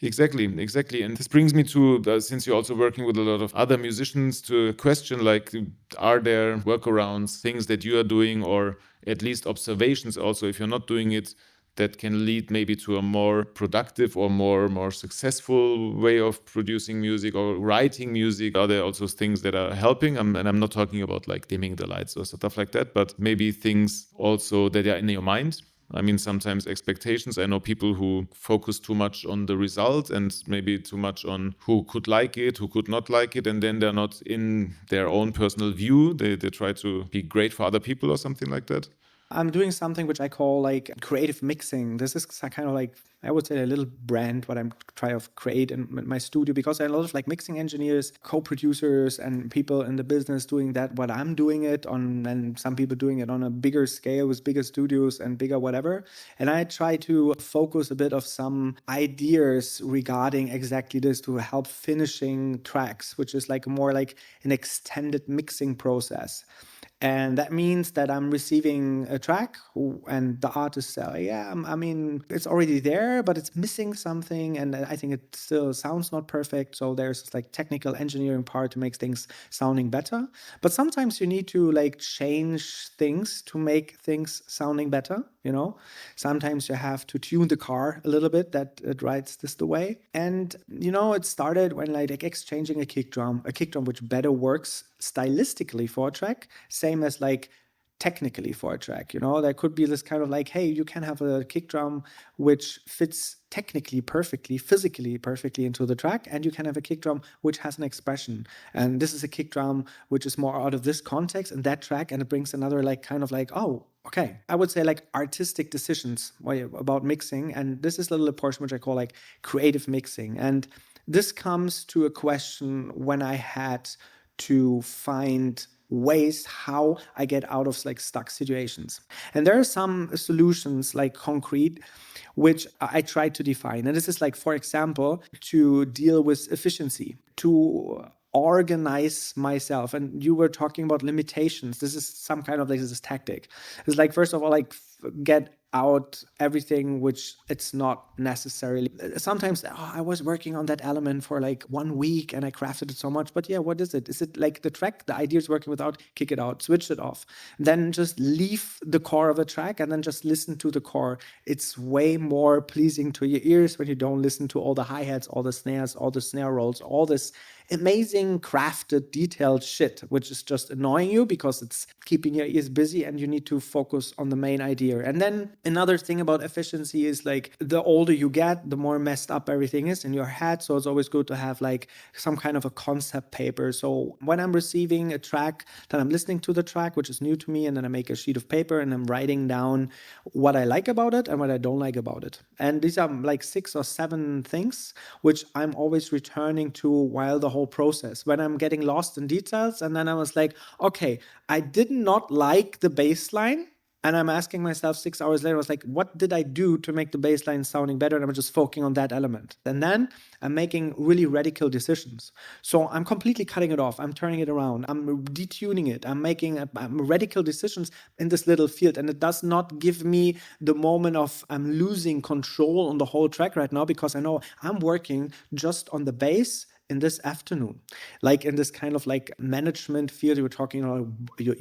Exactly. And this brings me to, since you're also working with a lot of other musicians, to a question like, are there workarounds, things that you are doing, or at least observations also, if you're not doing it, that can lead maybe to a more productive or more successful way of producing music or writing music? Are there also things that are helping? And I'm not talking about like dimming the lights or stuff like that, but maybe things also that are in your mind. I mean, sometimes expectations. I know people who focus too much on the result and maybe too much on who could like it, who could not like it, and then they're not in their own personal view. They try to be great for other people or something like that. I'm doing something which I call like creative mixing. This is kind of like, I would say, a little brand what I'm trying to create in my studio, because there are a lot of like mixing engineers, co-producers, and people in the business doing that, what I'm doing it on, and some people doing it on a bigger scale with bigger studios and bigger whatever. And I try to focus a bit of some ideas regarding exactly this to help finishing tracks, which is like more like an extended mixing process. And that means that I'm receiving a track and the artist say, I mean, it's already there, but it's missing something. And I think it still sounds not perfect. So there's this like technical engineering part to make things sounding better. But sometimes you need to like change things to make things sounding better, you know? Sometimes you have to tune the car a little bit that it rides this the way. And, you know, it started when like exchanging a kick drum which better works stylistically for a track, same as like technically for a track. You know, there could be this kind of like, hey, you can have a kick drum which fits technically perfectly, physically perfectly into the track, and you can have a kick drum which has an expression. And this is a kick drum which is more out of this context and that track, and it brings another like kind of like, oh, okay. I would say like artistic decisions about mixing. And this is a little portion which I call like creative mixing. And this comes to a question when I had to find ways how I get out of like stuck situations. And there are some solutions like concrete, which I try to define. And this is like, for example, to deal with efficiency, to organize myself. And you were talking about limitations. This is some kind of like this tactic. It's like, first of all, like get out everything which it's not necessarily. Sometimes I was working on that element for like 1 week and I crafted it so much, but yeah, what is it? Is it like the track, the idea is working without, kick it out, switch it off, then just leave the core of a track and then just listen to the core. It's way more pleasing to your ears when you don't listen to all the hi-hats, all the snares, all the snare rolls, all this amazing crafted detailed shit, which is just annoying you because it's keeping your ears busy and you need to focus on the main idea. And then another thing about efficiency is like the older you get, the more messed up everything is in your head. So it's always good to have like some kind of a concept paper. So when I'm receiving a track, then I'm listening to the track, which is new to me, and then I make a sheet of paper and I'm writing down what I like about it and what I don't like about it. And these are like 6 or 7 things which I'm always returning to while the whole process. When I'm getting lost in details, and then I was like, okay, I did not like the bass line. And I'm asking myself 6 hours later, I was like, what did I do to make the bass line sounding better? And I'm just focusing on that element. And then I'm making really radical decisions. So I'm completely cutting it off. I'm turning it around. I'm detuning it. I'm making radical decisions in this little field. And it does not give me the moment of I'm losing control on the whole track right now, because I know I'm working just on the bass in this afternoon, like in this kind of like management field. You're talking about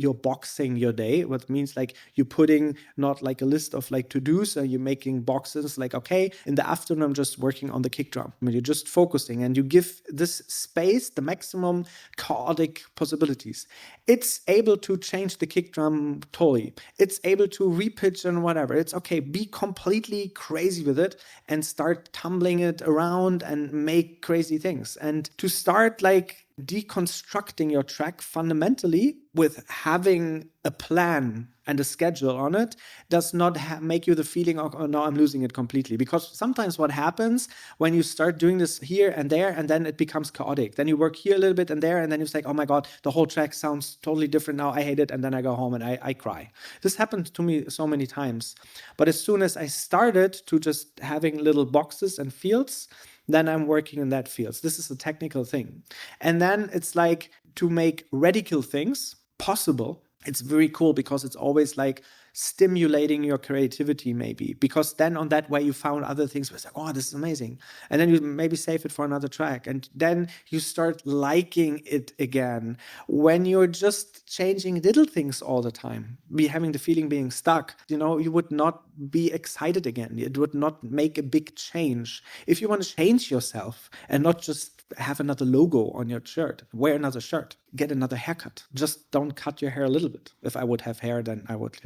you're boxing your day, what means like you're putting not like a list of like to-dos, you're making boxes like, okay, in the afternoon I'm just working on the kick drum. I mean, you're just focusing and you give this space the maximum chaotic possibilities. It's able to change the kick drum totally. It's able to repitch and whatever. It's okay, be completely crazy with it and start tumbling it around and make crazy things. And to start like deconstructing your track fundamentally with having a plan and a schedule on it does not make you the feeling of, oh no, I'm losing it completely. Because sometimes what happens when you start doing this here and there, and then it becomes chaotic. Then you work here a little bit and there, and then you're like, oh my God, the whole track sounds totally different now. I hate it. And then I go home and I cry. This happened to me so many times. But as soon as I started to just having little boxes and fields, then I'm working in that field. This is a technical thing. And then it's like to make radical things possible. It's very cool because it's always like stimulating your creativity maybe, because then on that way you found other things where it's like, oh, this is amazing. And then you maybe save it for another track. And then you start liking it again. When you're just changing little things all the time, having the feeling being stuck, you would not be excited again. It would not make a big change. If you want to change yourself and not just have another logo on your shirt, wear another shirt, get another haircut. Just don't cut your hair a little bit. If I would have hair, then I would,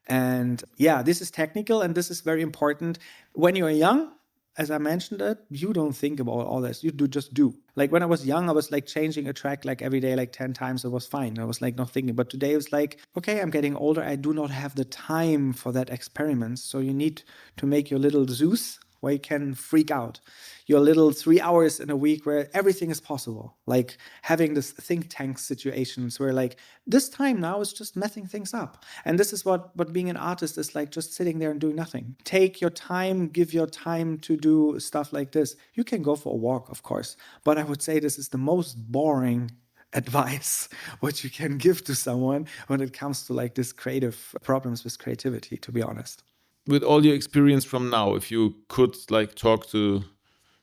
And yeah, this is technical and this is very important. When you're young, as I mentioned it, you don't think about all this. You just do. Like when I was young, I was like changing a track like every day, like 10 times. It was fine. I was like not thinking. But today it's like, okay, I'm getting older. I do not have the time for that experiment. So you need to make your little Zeus where you can freak out. Your little 3 hours in a week where everything is possible. Like having this think tank situations where like this time now is just messing things up. And this is what being an artist is like, just sitting there and doing nothing. Take your time, give your time to do stuff like this. You can go for a walk, of course. But I would say this is the most boring advice what you can give to someone when it comes to like this creative problems with creativity, to be honest. With all your experience from now, if you could like talk to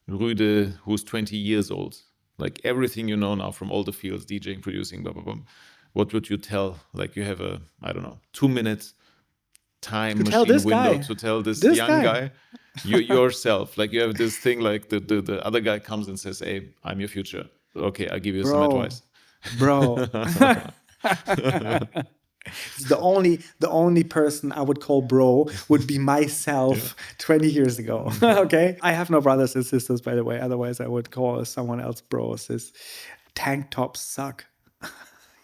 Ruede, who's 20 years old, like everything you know now from all the fields, DJing, producing, blah, blah, blah, what would you tell? Like you have a, I don't know, 2 minute time machine window to tell this young guy, yourself. Like you have this thing like the other guy comes and says, hey, I'm your future. Okay, I'll give you some advice. Bro. The only person I would call bro would be myself 20 years ago. Okay. I have no brothers and sisters, by the way. Otherwise, I would call someone else bro. Says tank tops suck.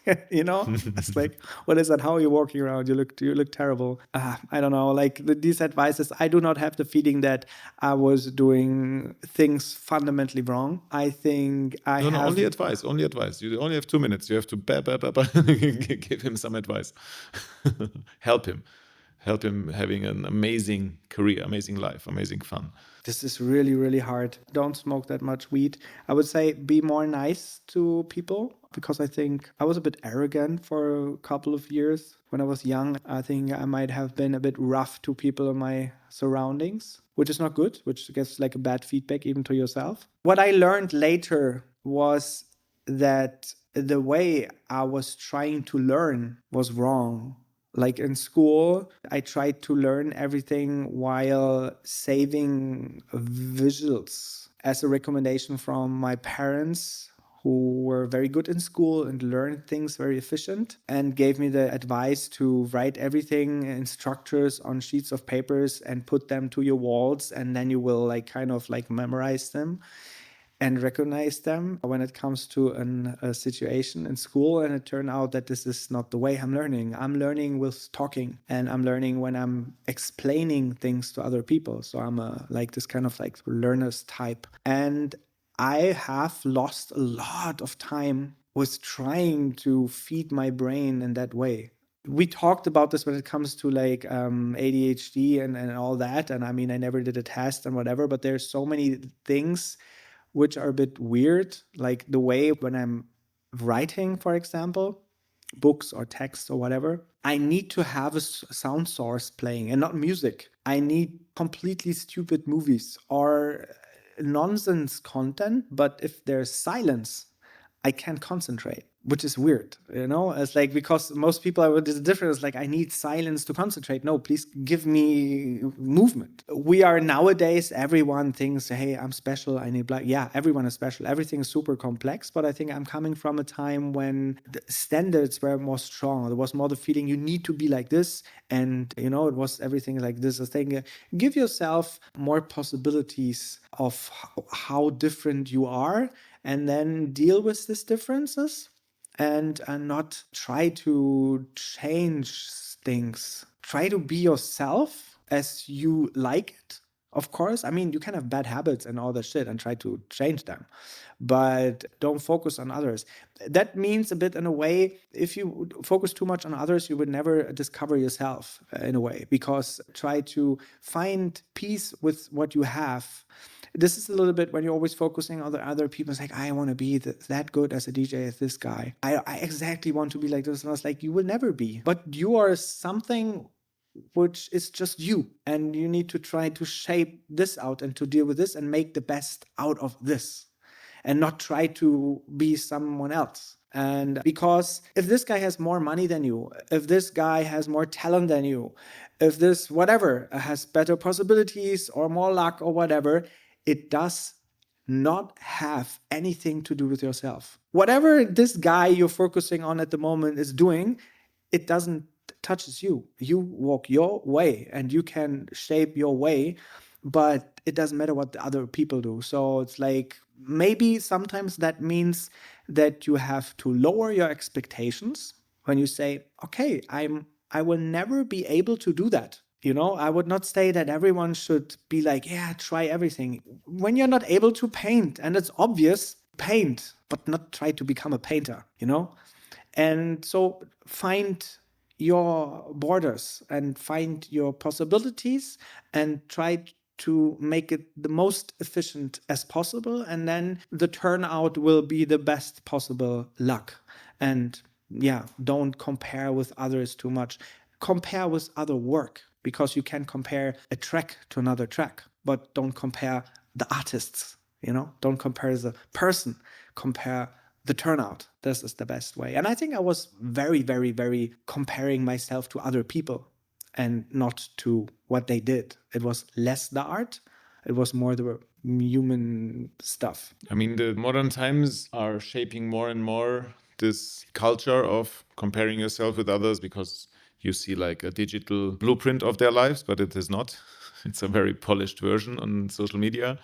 It's like, what is that? How are you walking around? You look terrible. I don't know. Like these advices, I do not have the feeling that I was doing things fundamentally wrong. I think I have only advice. You only have 2 minutes. You have to give him some advice. Help him having an amazing career, amazing life, amazing fun. This is really, really hard. Don't smoke that much weed. I would say be more nice to people, because I think I was a bit arrogant for a couple of years. When I was young, I think I might have been a bit rough to people in my surroundings, which is not good, which gets like a bad feedback even to yourself. What I learned later was that the way I was trying to learn was wrong. Like in school, I tried to learn everything while saving visuals as a recommendation from my parents, who were very good in school and learned things very efficient, and gave me the advice to write everything in structures on sheets of papers and put them to your walls, and then you will like kind of like memorize them and recognize them when it comes to a situation in school. And it turned out that this is not the way I'm learning. I'm learning with talking, and I'm learning when I'm explaining things to other people. So I'm like this kind of like learner's type. And I have lost a lot of time with trying to feed my brain in that way. We talked about this when it comes to like ADHD and all that. And I mean, I never did a test and whatever, but there's so many things which are a bit weird, like the way when I'm writing, for example, books or text or whatever, I need to have a sound source playing and not music. I need completely stupid movies or nonsense content, but if there's silence, I can't concentrate, which is weird, you know? It's like, because most people are, there's a difference, like, I need silence to concentrate. No, please give me movement. We are nowadays, everyone thinks, hey, I'm special, I need black. Yeah, everyone is special. Everything is super complex, but I think I'm coming from a time when the standards were more strong. There was more the feeling you need to be like this. And, you know, it was everything like this. I think give yourself more possibilities of how different you are, and then deal with these differences and not try to change things. Try to be yourself as you like it. Of course, I mean, you can have bad habits and all that shit and try to change them, but don't focus on others. That means a bit in a way, if you focus too much on others, you would never discover yourself in a way, because try to find peace with what you have. This is a little bit when you're always focusing on the other people. It's like, I want to be that good as a DJ as this guy. I exactly want to be like this. And I was like, you will never be. But you are something which is just you. And you need to try to shape this out and to deal with this and make the best out of this. And not try to be someone else. And because if this guy has more money than you, if this guy has more talent than you, if this whatever has better possibilities or more luck or whatever, it does not have anything to do with yourself. Whatever this guy you're focusing on at the moment is doing, it doesn't touches you. You walk your way and you can shape your way, but it doesn't matter what the other people do. So it's like, maybe sometimes that means that you have to lower your expectations when you say, okay, I will never be able to do that. You know, I would not say that everyone should be like, yeah, try everything. When you're not able to paint, and it's obvious, paint, but not try to become a painter, you know? And so find your borders and find your possibilities and try to make it the most efficient as possible. And then the turnout will be the best possible luck. And yeah, don't compare with others too much. Compare with other work, because you can compare a track to another track, but don't compare the artists, you know, don't compare the person, compare the turnout. This is the best way. And I think I was very, very, very comparing myself to other people and not to what they did. It was less the art, it was more the human stuff. I mean, the modern times are shaping more and more this culture of comparing yourself with others, because you see like a digital blueprint of their lives, but it is not. It's a very polished version on social media,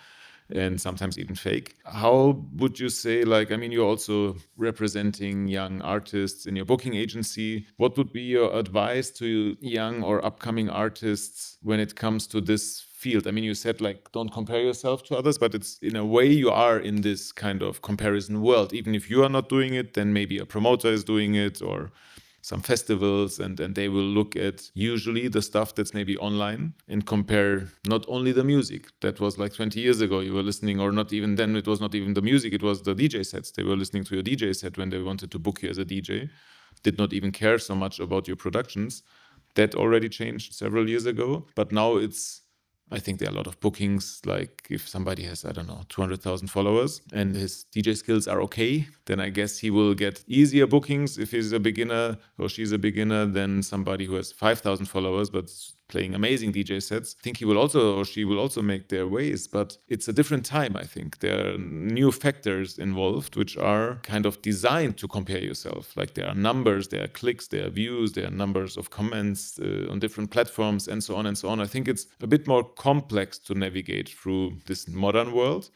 and sometimes even fake. How would you say, like, I mean, you're also representing young artists in your booking agency. What would be your advice to young or upcoming artists when it comes to this field? I mean, you said like, don't compare yourself to others, but it's in a way you are in this kind of comparison world. Even if you are not doing it, then maybe a promoter is doing it, or some festivals, and they will look at usually the stuff that's maybe online and compare not only the music. That was like 20 years ago, you were listening, or not even then, it was not even the music, it was the DJ sets. They were listening to your DJ set when they wanted to book you as a DJ, did not even care so much about your productions. That already changed several years ago, but now I think there are a lot of bookings. Like if somebody has, I don't know, 200,000 followers and his DJ skills are okay, then I guess he will get easier bookings if he's a beginner or she's a beginner than somebody who has 5,000 followers but playing amazing DJ sets. I think he will also, or she will also make their ways, but it's a different time, I think. There are new factors involved which are kind of designed to compare yourself. Like there are numbers, there are clicks, there are views, there are numbers of comments on different platforms, and so on and so on. I think it's a bit more complex to navigate through this modern world.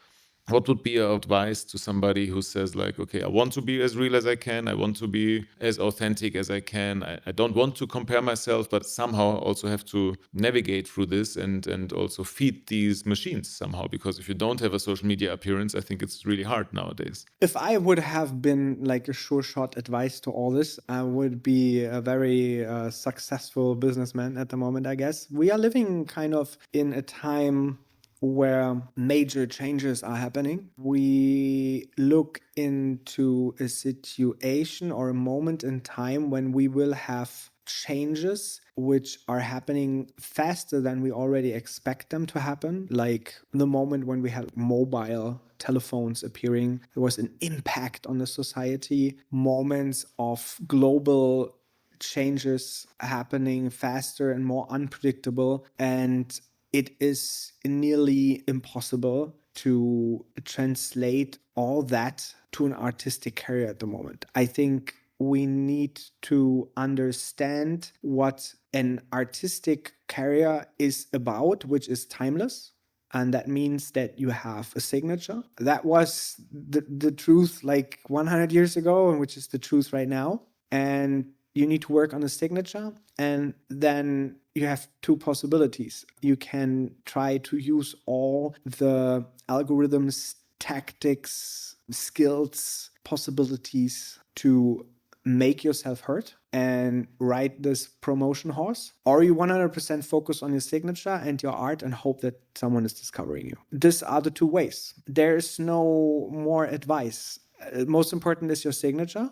What would be your advice to somebody who says like, okay, I want to be as real as I can. I want to be as authentic as I can. I don't want to compare myself, but somehow also have to navigate through this and also feed these machines somehow. Because if you don't have a social media appearance, I think it's really hard nowadays. If I would have been like a sure shot advice to all this, I would be a very successful businessman at the moment, I guess. We are living kind of in a time where major changes are happening. We look into a situation or a moment in time when we will have changes which are happening faster than we already expect them to happen. Like the moment when we had mobile telephones appearing, there was an impact on the society, moments of global changes happening faster and more unpredictable. And it is nearly impossible to translate all that to an artistic career at the moment. I think we need to understand what an artistic career is about, which is timeless. And that means that you have a signature. That was the truth like 100 years ago, and which is the truth right now. And you need to work on a signature. And then you have two possibilities. You can try to use all the algorithms, tactics, skills, possibilities to make yourself heard and ride this promotion horse, or you 100% focus on your signature and your art and hope that someone is discovering you. These are the two ways. There's no more advice. Most important is your signature,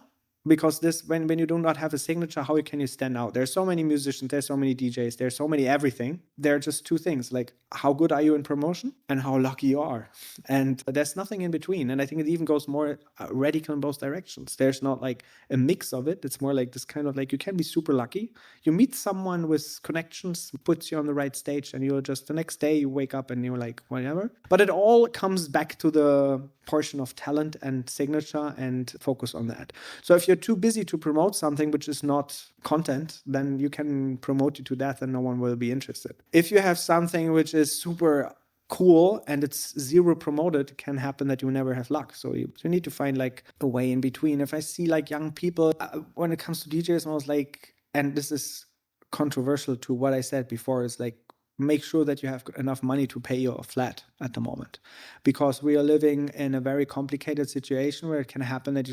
because this when you do not have a signature, how can you stand out? There's so many musicians, there's so many DJs, there's so many everything. There are just two things, like how good are you in promotion and how lucky you are. And there's nothing in between. And I think it even goes more radical in both directions. There's not like a mix of it. It's more like this kind of like, you can be super lucky. You meet someone with connections, puts you on the right stage, and you're just the next day you wake up and you're like, whatever. But it all comes back to the portion of talent and signature and focus on that. So if you're too busy to promote something which is not content, then you can promote it to death and no one will be interested. If you have something which is super cool and it's zero promoted, it can happen that you never have luck. So you need to find like a way in between. If I see like young people, when it comes to DJs, I was like, and this is controversial to what I said before, is like, make sure that you have enough money to pay your flat at the moment, because we are living in a very complicated situation where it can happen that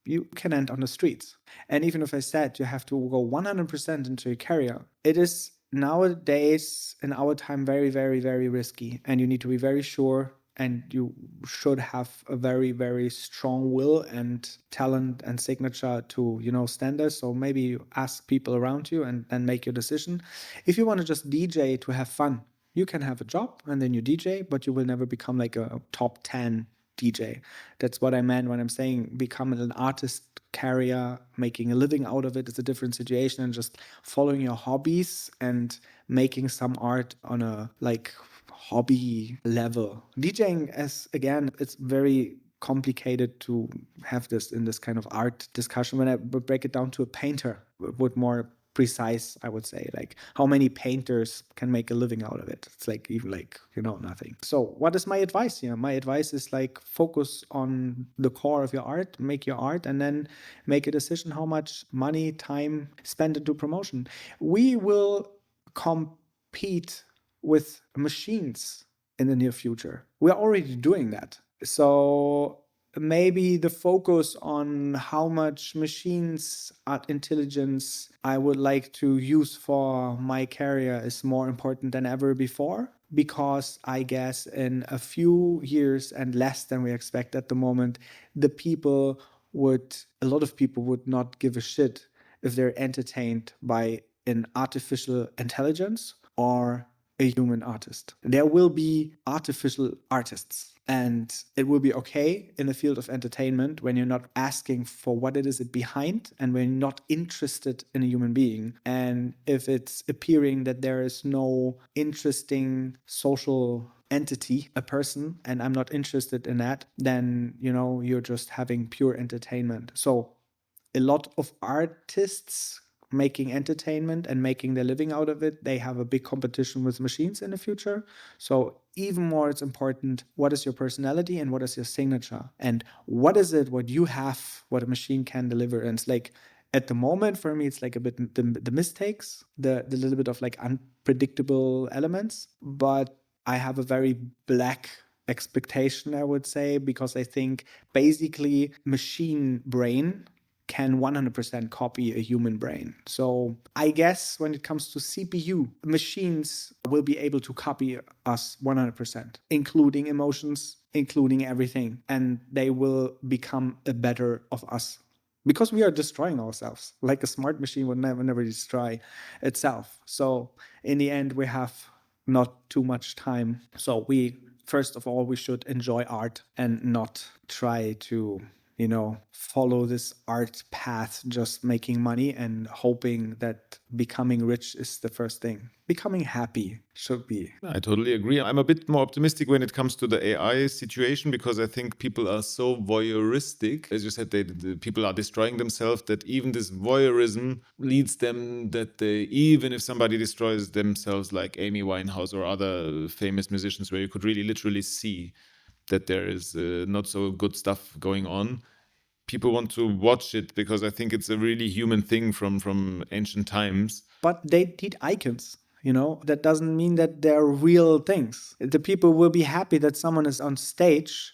you can end on the streets. And even if I said you have to go 100% into your career, it is nowadays in our time very, very, very risky, and you need to be very sure, and you should have a very, very strong will and talent and signature to, stand there. So maybe you ask people around you and then make your decision. If you want to just DJ to have fun, you can have a job and then you DJ, but you will never become like a top 10 DJ. That's what I meant when I'm saying become an artist career, making a living out of it is a different situation, and just following your hobbies and making some art on a like hobby level. DJing, as again, it's very complicated to have this in this kind of art discussion. When I break it down to a painter, with more precise, I would say, like how many painters can make a living out of it? It's like even like, nothing. So what is my advice here? My advice is like focus on the core of your art, make your art, and then make a decision how much money, time spend into promotion. We will compete with machines in the near future. We're already doing that. So maybe the focus on how much machines art intelligence I would like to use for my career is more important than ever before, because I guess in a few years and less than we expect at the moment, a lot of people would not give a shit if they're entertained by an artificial intelligence or a human artist. There will be artificial artists, and it will be okay in the field of entertainment when you're not asking for what it is behind and when you're not interested in a human being. And if it's appearing that there is no interesting social entity, a person, and I'm not interested in that, then, you're just having pure entertainment. So a lot of artists making entertainment and making their living out of it, they have a big competition with machines in the future. So even more, it's important, what is your personality and what is your signature? And what is it, what you have, what a machine can deliver? And it's like, at the moment, for me, it's like a bit the mistakes, the little bit of like unpredictable elements. But I have a very black expectation, I would say, because I think basically machine brain can 100% copy a human brain. So I guess when it comes to CPU, machines will be able to copy us 100%, including emotions, including everything. And they will become a better of us. Because we are destroying ourselves. Like a smart machine would never destroy itself. So in the end, we have not too much time. So first of all, we should enjoy art and not try to, follow this art path, just making money and hoping that becoming rich is the first thing. Becoming happy should be. I totally agree. I'm a bit more optimistic when it comes to the AI situation because I think people are so voyeuristic. As you said, the people are destroying themselves, that even this voyeurism leads them that even if somebody destroys themselves like Amy Winehouse or other famous musicians where you could really literally see that there is not so good stuff going on, people want to watch it because I think it's a really human thing from ancient times. But they need icons. That doesn't mean that they're real things. The people will be happy that someone is on stage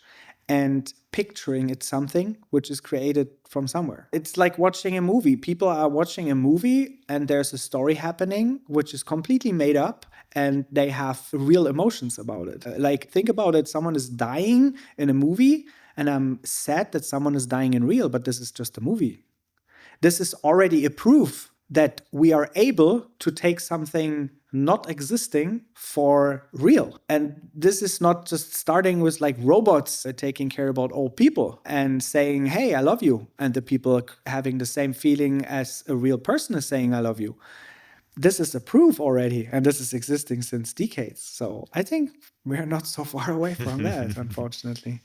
and picturing it's something which is created from somewhere. It's like watching a movie. People are watching a movie and there's a story happening which is completely made up and they have real emotions about it. Like, think about it. Someone is dying in a movie and I'm sad that someone is dying in real, but this is just a movie. This is already a proof that we are able to take something not existing for real. And this is not just starting with like robots taking care about old people and saying, hey, I love you. And the people having the same feeling as a real person is saying, I love you. This is a proof already. And this is existing since decades. So I think we're not so far away from that, unfortunately.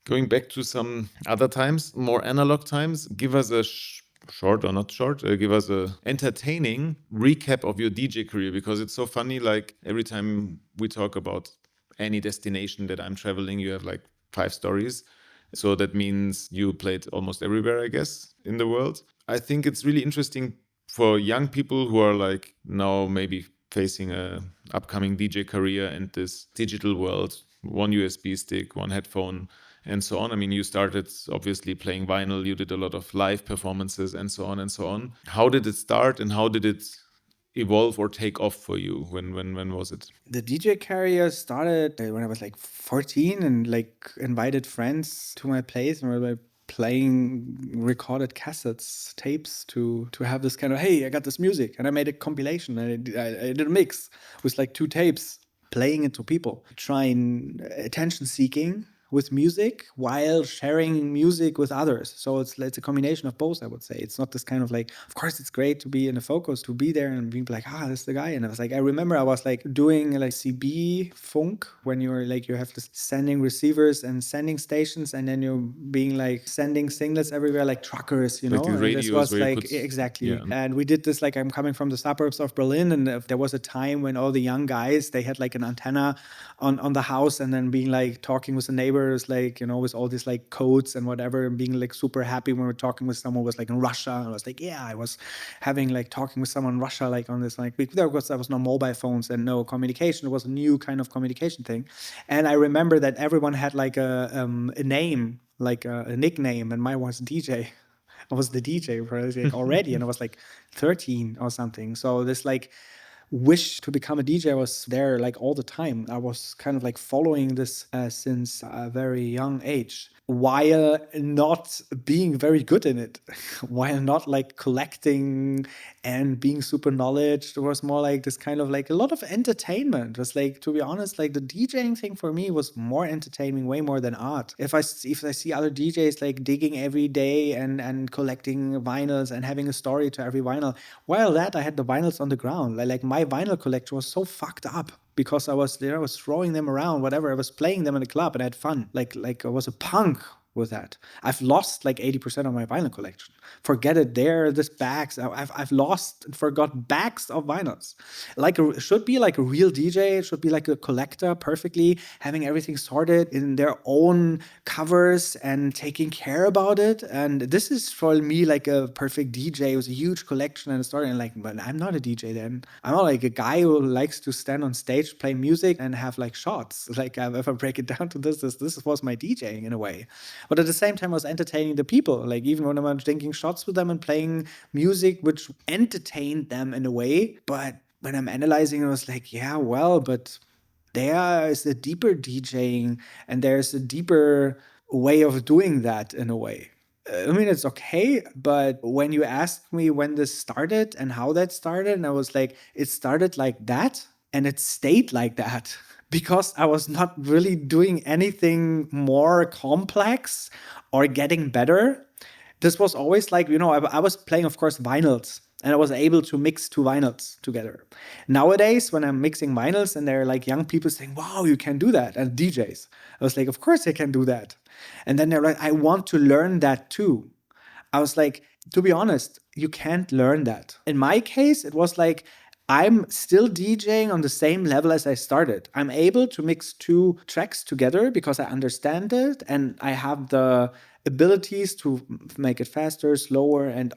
Going back to some other times, more analog times, give us a short or not short, give us a entertaining recap of your DJ career, because it's so funny. Like every time we talk about any destination that I'm traveling, you have like 5 stories. So that means you played almost everywhere, I guess, in the world. I think it's really interesting for young people who are like now maybe facing a upcoming DJ career and this digital world, one USB stick, one headphone, and so on. I mean, you started obviously playing vinyl, you did a lot of live performances and so on and so on. How did it start and how did it evolve or take off for you? When was it? The DJ career started when I was like 14 and like invited friends to my place and we were playing recorded cassettes, tapes to have this kind of, hey, I got this music. And I made a compilation and I did a mix with like 2 tapes, playing it to people, trying attention seeking with music while sharing music with others. So it's a combination of both, I would say. It's not this kind of like, of course, it's great to be in the focus, to be there and being like, this is the guy. And I was like, I remember I was like doing like CB funk when you're like, you have this sending receivers and sending stations and then you're being like sending signals everywhere, like truckers, like the radios, this was like, could... exactly. Yeah. And we did this, like I'm coming from the suburbs of Berlin and there was a time when all the young guys, they had like an antenna on the house and then being like talking with the neighbors, like, with all these like codes and whatever, and being like super happy when we're talking with someone who was like in Russia. And I was like, yeah, I was having like talking with someone in Russia, like on this, like, there was no mobile phones and no communication. It was a new kind of communication thing. And I remember that everyone had like a name, like a nickname, and mine was DJ. I was the DJ already, and I was like 13 or something. So this like wish to become a DJ was there like all the time. I was kind of like following this since a very young age, while not being very good in it, while not like collecting and being super knowledge. It was more like this kind of like a lot of entertainment. It was like, to be honest, like the DJing thing for me was more entertaining, way more than art. If I see other DJs like digging every day and collecting vinyls and having a story to every vinyl, while that I had the vinyls on the ground. Like my vinyl collection was so fucked up because I was throwing them around, whatever. I was playing them in the club and I had fun. Like I was a punk with that. I've lost like 80% of my vinyl collection. Forget it, this bags. I've lost and forgot bags of vinyls. Like it should be like a real DJ. It should be like a collector, perfectly having everything sorted in their own covers and taking care about it. And this is for me like a perfect DJ. It was a huge collection and a story. And like, but I'm not a DJ then. I'm not like a guy who likes to stand on stage, play music, and have like shots. Like if I break it down to this was my DJing in a way. But at the same time, I was entertaining the people. Like even when I was drinking shots with them and playing music, which entertained them in a way. But when I'm analyzing, I was like, yeah, well, but there is a deeper DJing and there's a deeper way of doing that in a way. I mean, it's okay, but when you asked me when this started and how that started, and I was like, it started like that and it stayed like that because I was not really doing anything more complex or getting better. This was always like, I was playing, of course, vinyls. And I was able to mix two vinyls together. Nowadays, when I'm mixing vinyls and there are like young people saying, wow, you can do that, and DJs, I was like, of course I can do that. And then they're like, I want to learn that too. I was like, to be honest, you can't learn that. In my case, it was like, I'm still DJing on the same level as I started. I'm able to mix two tracks together because I understand it and I have the abilities to make it faster, slower, and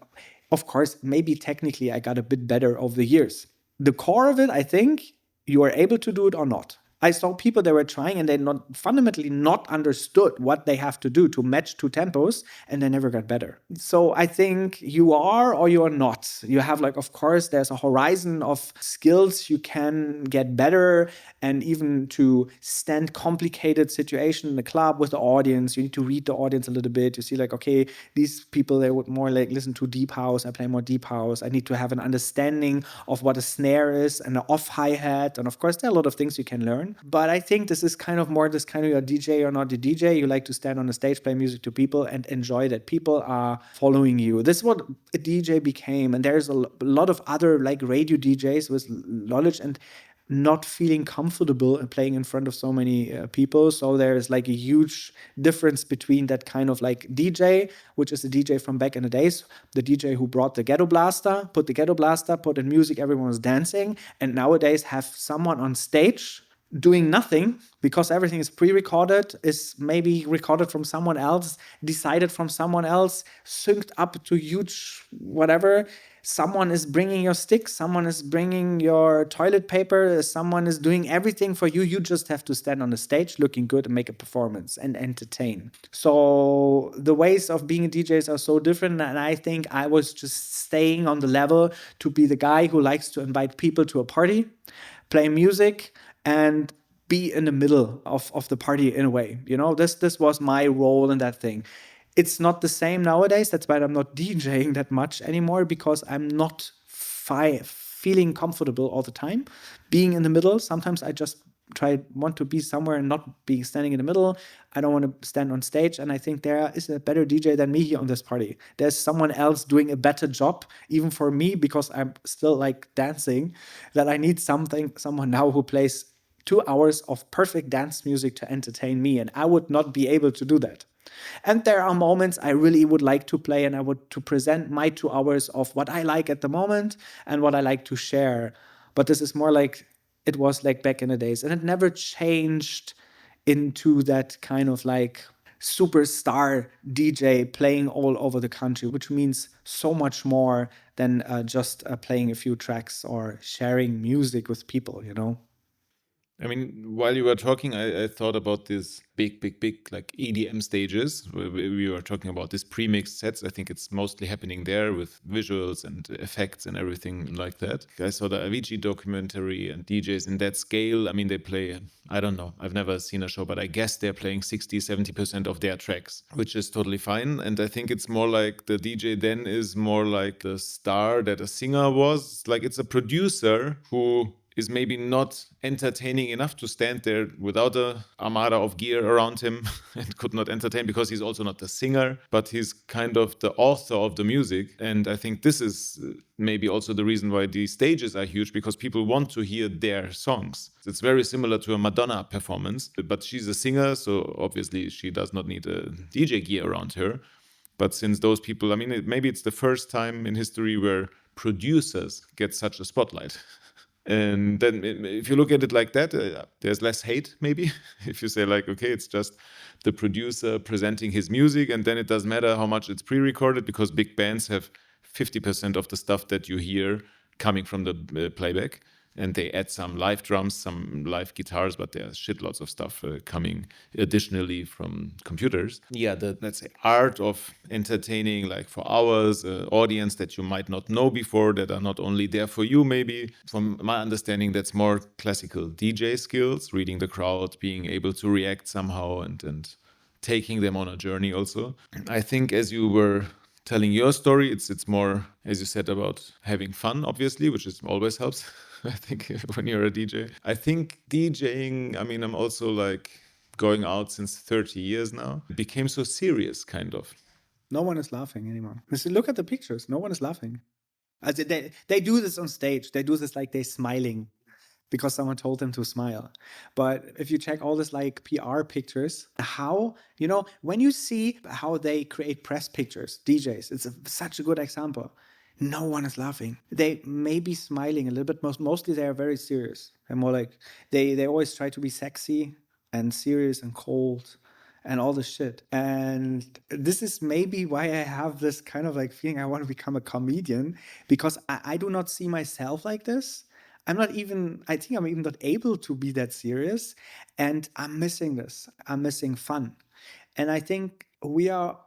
of course, maybe technically I got a bit better over the years. The core of it, I think, you are able to do it or not. I saw people that were trying and they fundamentally not understood what they have to do to match two tempos, and they never got better. So I think you are or you are not. You have like, of course, there's a horizon of skills you can get better, and even to stand complicated situation in the club with the audience, you need to read the audience a little bit. You see like, okay, these people, they would more like listen to deep house. I play more deep house. I need to have an understanding of what a snare is and an off hi-hat. And of course, there are a lot of things you can learn. But I think this is kind of more this kind of you're a DJ or not a DJ. You like to stand on a stage, play music to people, and enjoy that people are following you. This is what a DJ became. And there's a lot of other like radio DJs with knowledge and not feeling comfortable and playing in front of so many people. So there's like a huge difference between that kind of like DJ, which is a DJ from back in the days, the DJ who brought the ghetto blaster, put in music, everyone was dancing, and nowadays have someone on stage doing nothing because everything is pre-recorded, is maybe recorded from someone else, decided from someone else, synced up to huge whatever. Someone is bringing your stick, someone is bringing your toilet paper, someone is doing everything for you. You just have to stand on the stage looking good and make a performance and entertain. So the ways of being DJs are so different, and I think I was just staying on the level to be the guy who likes to invite people to a party, play music, and be in the middle of the party in a way. This was my role in that thing. It's not the same nowadays. That's why I'm not DJing that much anymore, because I'm not feeling comfortable all the time being in the middle. Sometimes I just want to be somewhere and not be standing in the middle. I don't want to stand on stage. And I think there is a better DJ than me here on this party. There's someone else doing a better job, even for me, because I'm still like dancing, that I need someone now who plays 2 hours of perfect dance music to entertain me. And I would not be able to do that. And there are moments I really would like to play, and I would to present my 2 hours of what I like at the moment and what I like to share. But this is more like it was like back in the days, and it never changed into that kind of like superstar DJ playing all over the country, which means so much more than just playing a few tracks or sharing music with people, I mean, while you were talking, I thought about this big, like EDM stages. We were talking about these pre-mixed sets. I think it's mostly happening there with visuals and effects and everything like that. I saw the Avicii documentary, and DJs in that scale, I mean, they play, I don't know, I've never seen a show, but I guess they're playing 60-70% of their tracks, which is totally fine. And I think it's more like the DJ then is more like the star that a singer was. Like it's a producer who is maybe not entertaining enough to stand there without a armada of gear around him and could not entertain because he's also not the singer, but he's kind of the author of the music. And I think this is maybe also the reason why these stages are huge, because people want to hear their songs. It's very similar to a Madonna performance, but she's a singer, so obviously she does not need a DJ gear around her. But since those people, I mean, maybe it's the first time in history where producers get such a spotlight. And then if you look at it like that, there's less hate, maybe. If you say like, okay, it's just the producer presenting his music, and then it doesn't matter how much it's pre-recorded, because big bands have 50% of the stuff that you hear coming from the playback. And they add some live drums, some live guitars, but there's shitloads of stuff coming additionally from computers. Yeah, the, let's say, art of entertaining like for hours, audience that you might not know before, that are not only there for you maybe. From my understanding, that's more classical DJ skills, reading the crowd, being able to react somehow, and taking them on a journey also. I think as you were telling your story, it's more, as you said, about having fun, obviously, which is always helps. I think when you're a DJ. I think DJing, I mean, I'm also like going out since 30 years now. It became so serious, kind of. No one is laughing anymore. Look at the pictures. No one is laughing. They do this on stage. They do this like they're smiling because someone told them to smile. But if you check all this like PR pictures, how, when you see how they create press pictures, DJs, it's such a good example. No one is laughing. They may be smiling a little bit. Mostly they are very serious. And more like, they always try to be sexy and serious and cold and all this shit. And this is maybe why I have this kind of like feeling I want to become a comedian, because I do not see myself like this. I think I'm even not able to be that serious. And I'm missing this. I'm missing fun. And I think we are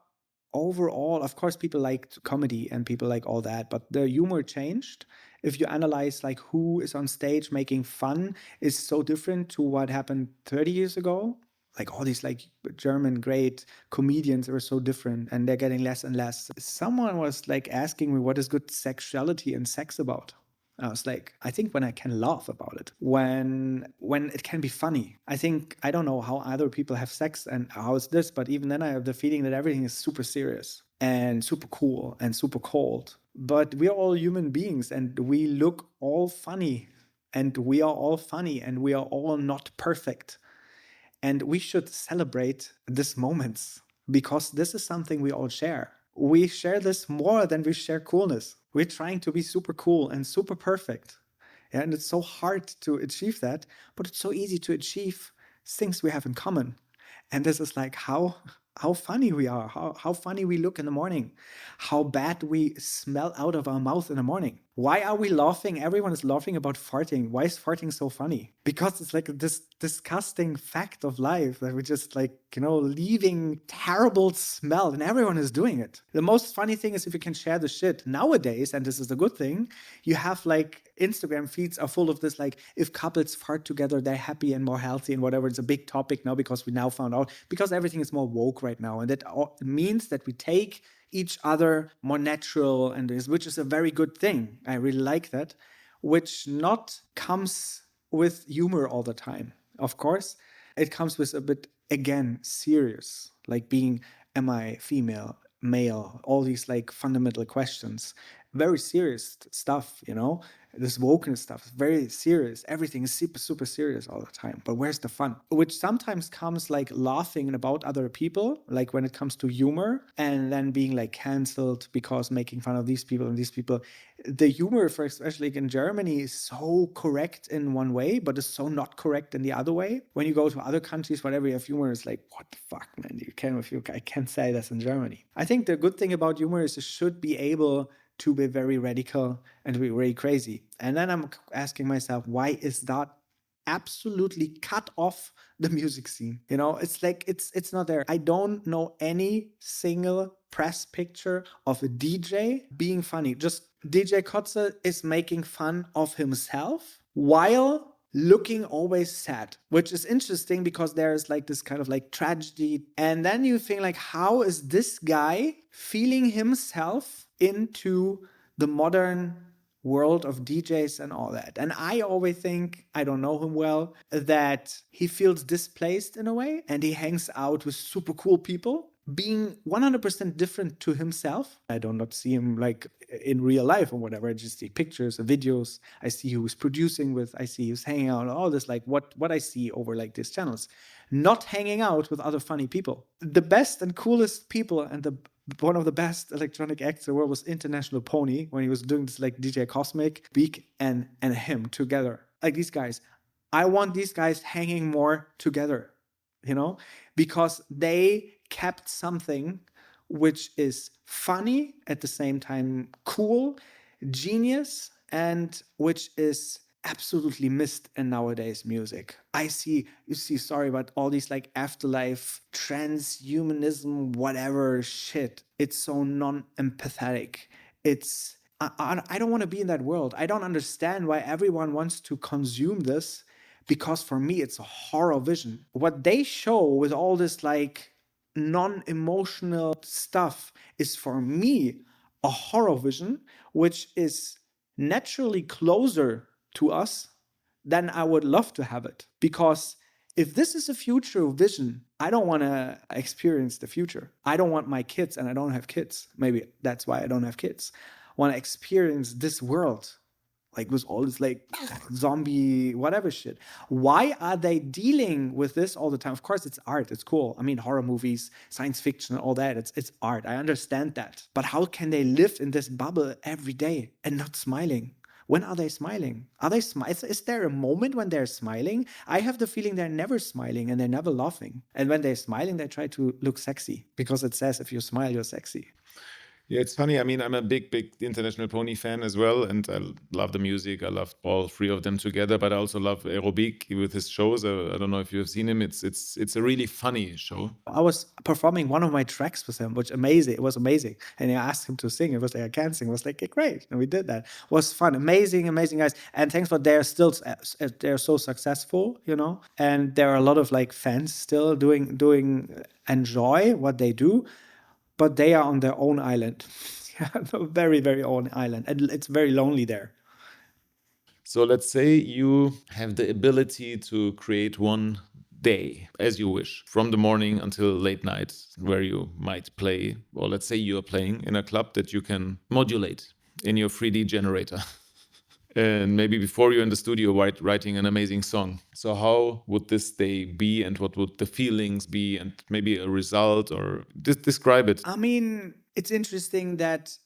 overall, of course, people like comedy and people like all that, but the humor changed. If you analyze like who is on stage making fun, is so different to what happened 30 years ago. Like all these like German great comedians are so different, and they're getting less and less. Someone was like asking me, what is good sexuality and sex about? I was like, I think when I can laugh about it, when it can be funny. I don't know how other people have sex and how it's this, but even then I have the feeling that everything is super serious and super cool and super cold. But we are all human beings, and we look all funny, and we are all funny, and we are all not perfect. And we should celebrate these moments, because this is something we all share. We share this more than we share coolness. We're trying to be super cool and super perfect. Yeah, and it's so hard to achieve that, but it's so easy to achieve things we have in common. And this is like how funny we are, how funny we look in the morning, how bad we smell out of our mouth in the morning. Why are we laughing? Everyone is laughing about farting. Why is farting so funny? Because it's like this disgusting fact of life that we just like, leaving terrible smell, and everyone is doing it. The most funny thing is if you can share the shit. Nowadays, and this is a good thing, you have like Instagram feeds are full of this, like if couples fart together, they're happy and more healthy and whatever. It's a big topic now because we now found out, because everything is more woke right now. And that means that we take each other more natural, and which is a very good thing. I really like that, which not comes with humor all the time. Of course, it comes with a bit, again, serious, like being, am I female, male, all these like fundamental questions. Very serious stuff, this wokeness stuff is very serious. Everything is super, super serious all the time. But where's the fun? Which sometimes comes like laughing about other people, like when it comes to humor, and then being like canceled because making fun of these people and these people. The humor, for especially in Germany, is so correct in one way, but is so not correct in the other way. When you go to other countries, whatever you have humor, is like, what the fuck, man? I can't say this in Germany. I think the good thing about humor is it should be able to be very radical and to be very crazy. And then I'm asking myself, why is that absolutely cut off the music scene? It's like, it's not there. I don't know any single press picture of a DJ being funny. Just DJ Kotze is making fun of himself while looking always sad, which is interesting because there's like this kind of like tragedy. And then you think like, how is this guy feeling himself into the modern world of DJs and all that. And I always think, I don't know him well, that he feels displaced in a way and he hangs out with super cool people, being 100% different to himself. I do not see him like in real life or whatever. I just see pictures, videos. I see who he's producing with. I see who's hanging out, all this, like what I see over like these channels. Not hanging out with other funny people. The best and coolest people and one of the best electronic acts in the world was International Pony when he was doing this like DJ Cosmic, Beak, and him together. Like these guys. I want these guys hanging more together, because they kept something which is funny, at the same time cool, genius, and which is absolutely missed in nowadays music. Sorry, but all these like afterlife, transhumanism, whatever shit, it's so non-empathetic. I don't want to be in that world. I don't understand why everyone wants to consume this, because for me, it's a horror vision. What they show with all this like non-emotional stuff is for me a horror vision, which is naturally closer to us than I would love to have it. Because if this is a future vision, I don't want to experience the future. I don't want my kids, and I don't have kids. Maybe that's why I don't have kids. I want to experience this world, like with all this like zombie whatever shit. Why are they dealing with this all the time? Of course, it's art. It's cool. I mean, horror movies, science fiction, all that. It's art. I understand that. But how can they live in this bubble every day and not smiling? When are they smiling? Are they Is there a moment when they're smiling? I have the feeling they're never smiling and they're never laughing. And when they're smiling, they try to look sexy, because it says if you smile, you're sexy. Yeah, it's funny. I mean, I'm a big International Pony fan as well, and I love the music. I love all three of them together, but I also love Aerobic with his shows. I don't know if you have seen him. It's a really funny show. I was performing one of my tracks with him, which amazing. It was amazing. And I asked him to sing. It was like, I can't sing. I was like, okay, great. And we did that. It was fun. Amazing guys. And thanks for they're so successful, and there are a lot of like fans still enjoy what they do. But they are on their own island. Very, very own island. And it's very lonely there. So let's say you have the ability to create one day as you wish, from the morning until late night, where you might play, or let's say you are playing in a club that you can modulate in your 3D generator. And maybe before you're in the studio writing an amazing song. So how would this day be, and what would the feelings be, and maybe a result, or describe it? I mean, it's interesting that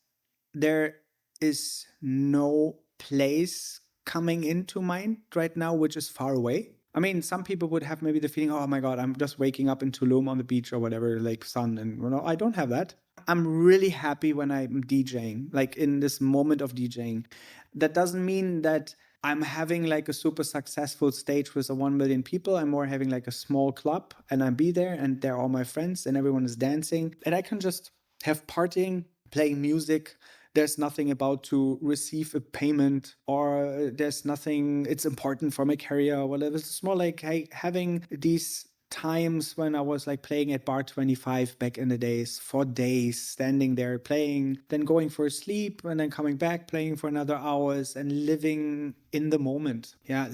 there is no place coming into mind right now which is far away. I mean, some people would have maybe the feeling, oh my God, I'm just waking up in Tulum on the beach or whatever, like sun, and I don't have that. I'm really happy when I'm DJing, like in this moment of DJing. That doesn't mean that I'm having like a super successful stage with 1 million people. I'm more having like a small club, and I'm be there, and they're all my friends, and everyone is dancing, and I can just have partying, playing music. There's nothing about to receive a payment, or there's nothing, it's important for my career or whatever. It's more like having these times when I was like playing at Bar 25 back in the days, for days, standing there playing, then going for a sleep, and then coming back, playing for another hours, and living in the moment. Yeah,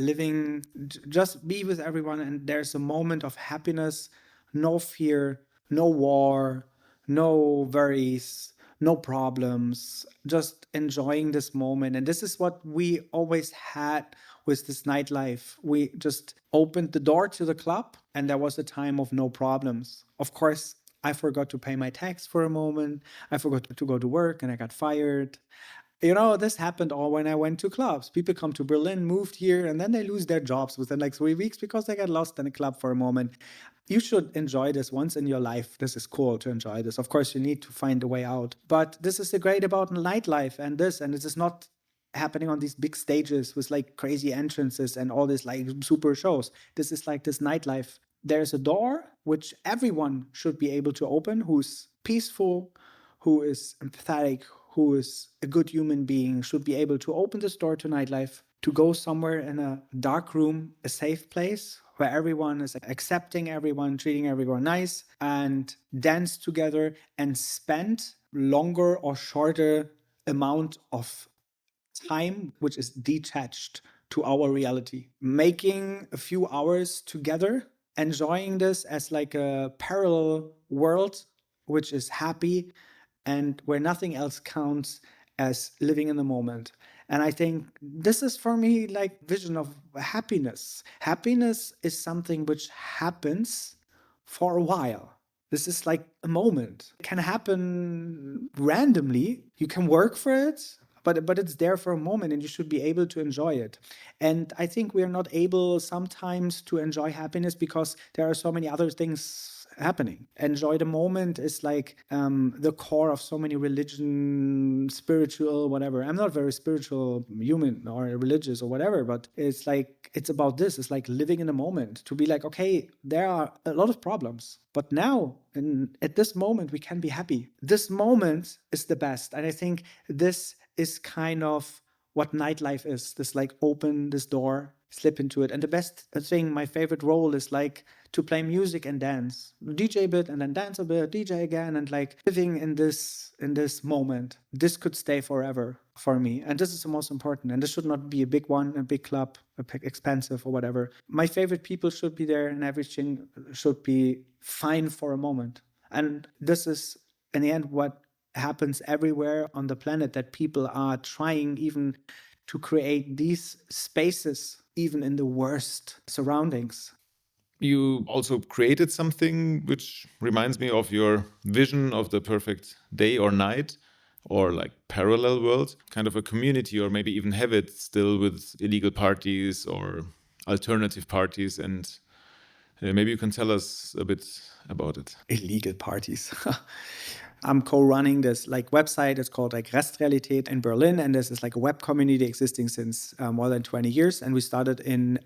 just be with everyone, and there's a moment of happiness, no fear, no war, no worries, no problems, just enjoying this moment. And this is what we always had with this nightlife. We just opened the door to the club, and there was a time of no problems. Of course, I forgot to pay my tax for a moment. I forgot to go to work, and I got fired. This happened all when I went to clubs. People come to Berlin, moved here, and then they lose their jobs within like 3 weeks because they got lost in a club for a moment. You should enjoy this once in your life. This is cool to enjoy this. Of course, you need to find a way out. But this is the great about nightlife, and this is not happening on these big stages with like crazy entrances and all this like super shows. This is like this nightlife. There's a door which everyone should be able to open, who's peaceful, who is empathetic, who is a good human being, should be able to open this door to nightlife, to go somewhere in a dark room, a safe place where everyone is accepting everyone, treating everyone nice, and dance together and spend longer or shorter amount of time which is detached to our reality. Making a few hours together, enjoying this as like a parallel world which is happy and where nothing else counts, as living in the moment. And I think this is for me like vision of happiness. Happiness is something which happens for a while. This is like a moment. It can happen randomly. You can work for it, but it's there for a moment and you should be able to enjoy it. And I think we are not able sometimes to enjoy happiness because there are so many other things happening. Enjoy the moment is like the core of so many religion, spiritual, whatever. I'm not very spiritual human or religious or whatever, but it's like it's about this. It's like living in the moment, to be like, okay, there are a lot of problems, but now and at this moment we can be happy. This moment is the best. And I think this is kind of what nightlife is. This like open this door, slip into it. And the best thing, my favorite role is like to play music and dance, DJ a bit and then dance a bit, DJ again, and like living in this moment. This could stay forever for me, and this is the most important. And this should not be a big one, a big club, expensive or whatever. My favorite people should be there, and everything should be fine for a moment. And this is in the end what happens everywhere on the planet, that people are trying even to create these spaces even in the worst surroundings. You also created something which reminds me of your vision of the perfect day or night, or like parallel world, kind of a community, or maybe even have it still with illegal parties or alternative parties. And maybe you can tell us a bit about it. Illegal parties. I'm co-running this like website. It's called like Restrealität in Berlin, and this is like a web community existing since more than 20 years. And we started in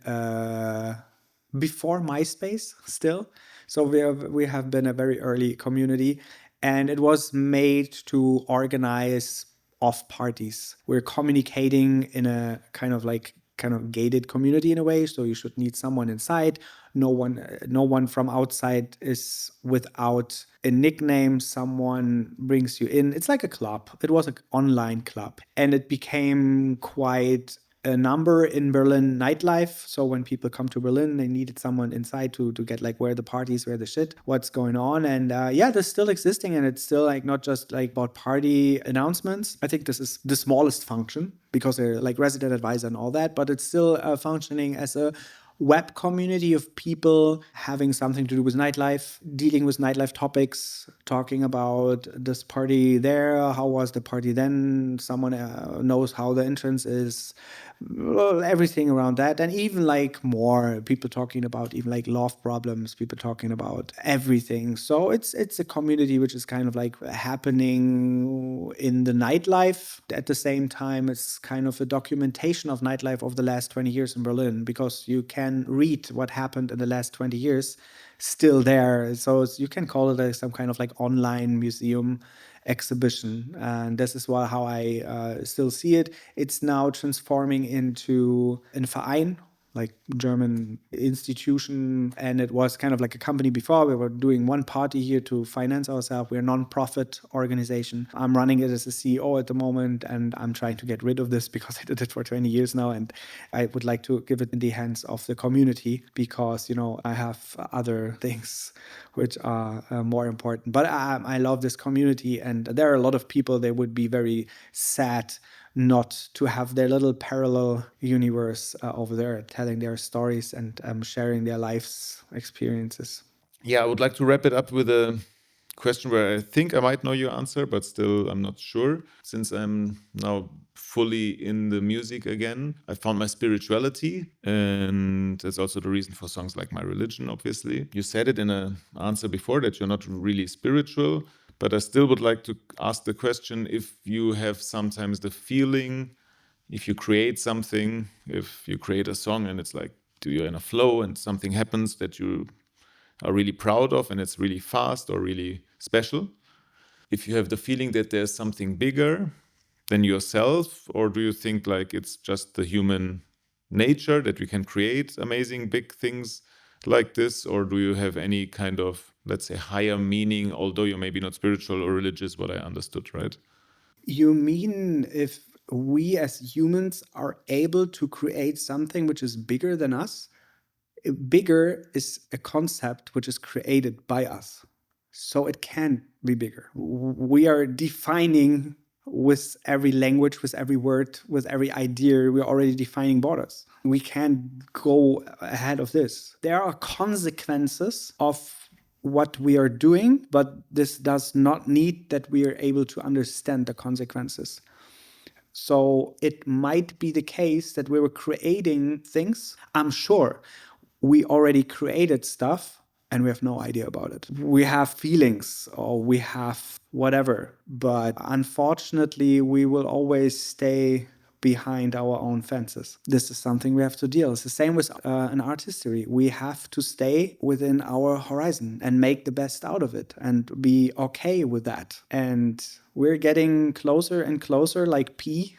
before MySpace still, so we have been a very early community, and it was made to organize off parties. We're communicating in a kind of gated community in a way, so you should need someone inside. No one from outside is without a nickname. Someone brings you in. It's like a club. It was an online club, and it became quite a number in Berlin nightlife. So when people come to Berlin, they needed someone inside to get like where the parties, where the shit, what's going on. And yeah, this still existing, and it's still like not just like about party announcements. I think this is the smallest function because they're like resident advisor and all that, but it's still functioning as a web community of people having something to do with nightlife, dealing with nightlife topics, talking about this party there, how was the party then, someone knows how the entrance is, well, everything around that. And even like more people talking about even like love problems, people talking about everything. So it's a community which is kind of like happening in the nightlife. At the same time, it's kind of a documentation of nightlife over the last 20 years in Berlin, because you can read what happened in the last 20 years still there. So you can call it like some kind of like online museum exhibition. And this is how I still see it. It's now transforming into a Verein, like German institution, and it was kind of like a company before. We were doing one party here to finance ourselves. We're a non-profit organization. I'm running it as a CEO at the moment, and I'm trying to get rid of this because I did it for 20 years now, and I would like to give it in the hands of the community, because I have other things which are more important. But I love this community, and there are a lot of people. They would be very sad not to have their little parallel universe over there, telling their stories and sharing their life's experiences. Yeah, I would like to wrap it up with a question where I think I might know your answer, but still I'm not sure. Since I'm now fully in the music again, I found my spirituality, and that's also the reason for songs like My Religion, obviously. You said it in an answer before that you're not really spiritual, but I still would like to ask the question if you have sometimes the feeling, if you create something, if you create a song and it's like you're in a flow and something happens that you are really proud of and it's really fast or really special, if you have the feeling that there's something bigger than yourself, or do you think like it's just the human nature that we can create amazing big things like this, or do you have any kind of, let's say, higher meaning, although you're maybe not spiritual or religious, what I understood, right? You mean if we as humans are able to create something which is bigger than us. Bigger is a concept which is created by us. So it can be bigger. We are defining with every language, with every word, with every idea, we're already defining borders. We can't go ahead of this. There are consequences of what we are doing, but this does not need that we are able to understand the consequences. So it might be the case that we were creating things. I'm sure we already created stuff and we have no idea about it. We have feelings or we have whatever, but unfortunately, we will always stay behind our own fences. This is something we have to deal. It's the same with an art history. We have to stay within our horizon and make the best out of it and be okay with that. And we're getting closer and closer, like P.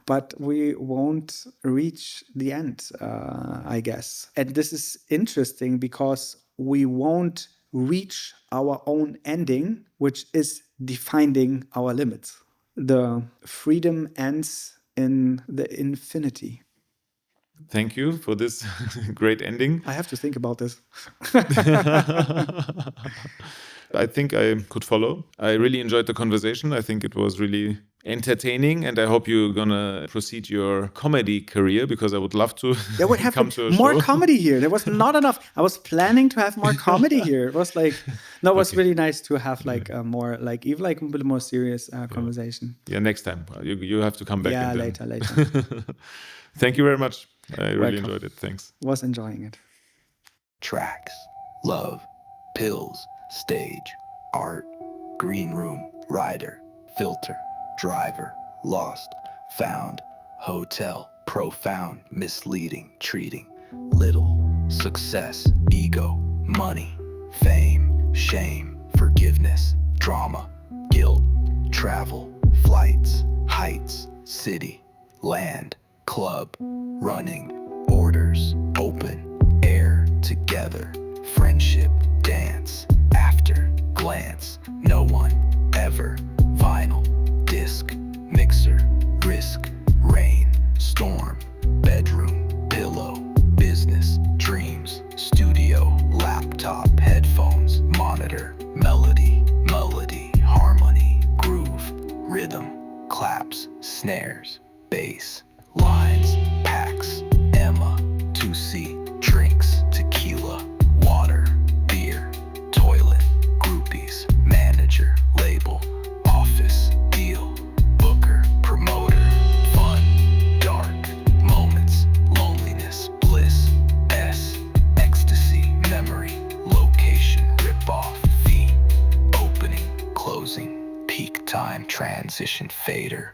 But we won't reach the end, I guess. And this is interesting because we won't reach our own ending, which is defining our limits. The freedom ends in the infinity. Thank you for this great ending. I have to think about this. I think I could follow. I really enjoyed the conversation. I think it was really entertaining, and I hope you're gonna proceed your comedy career, because I would love to There would have come to a more show. comedy here. There was not enough. I was planning to have more comedy here. It was like, no, it was really nice to have like a more, like even like a bit more serious conversation. Yeah, next time. You have to come back. Yeah, and then- later. Thank you very much. I really Welcome. enjoyed it. Thanks. Was enjoying it. Tracks, love, pills, stage, art, green room, rider, filter, driver, lost, found, hotel, profound, misleading, treating, little, success, ego, money, fame, shame, forgiveness, drama, guilt, travel, flights, heights, city, land, club, running, orders, open, air, together, friendship, dance, after, glance, no one, ever, vinyl, disc, mixer, risk, rain, storm, bedroom, pillow, business, dreams, studio, laptop, headphones, monitor, melody, harmony, groove, rhythm, claps, snares, bass, lines, packs, Emma, 2C, drinks, tequila, water, beer, toilet, groupies, manager, label, office, deal, booker, promoter, fun, dark, moments, loneliness, bliss, S, ecstasy, memory, location, rip-off, fee, opening, closing, peak time, transition, fader,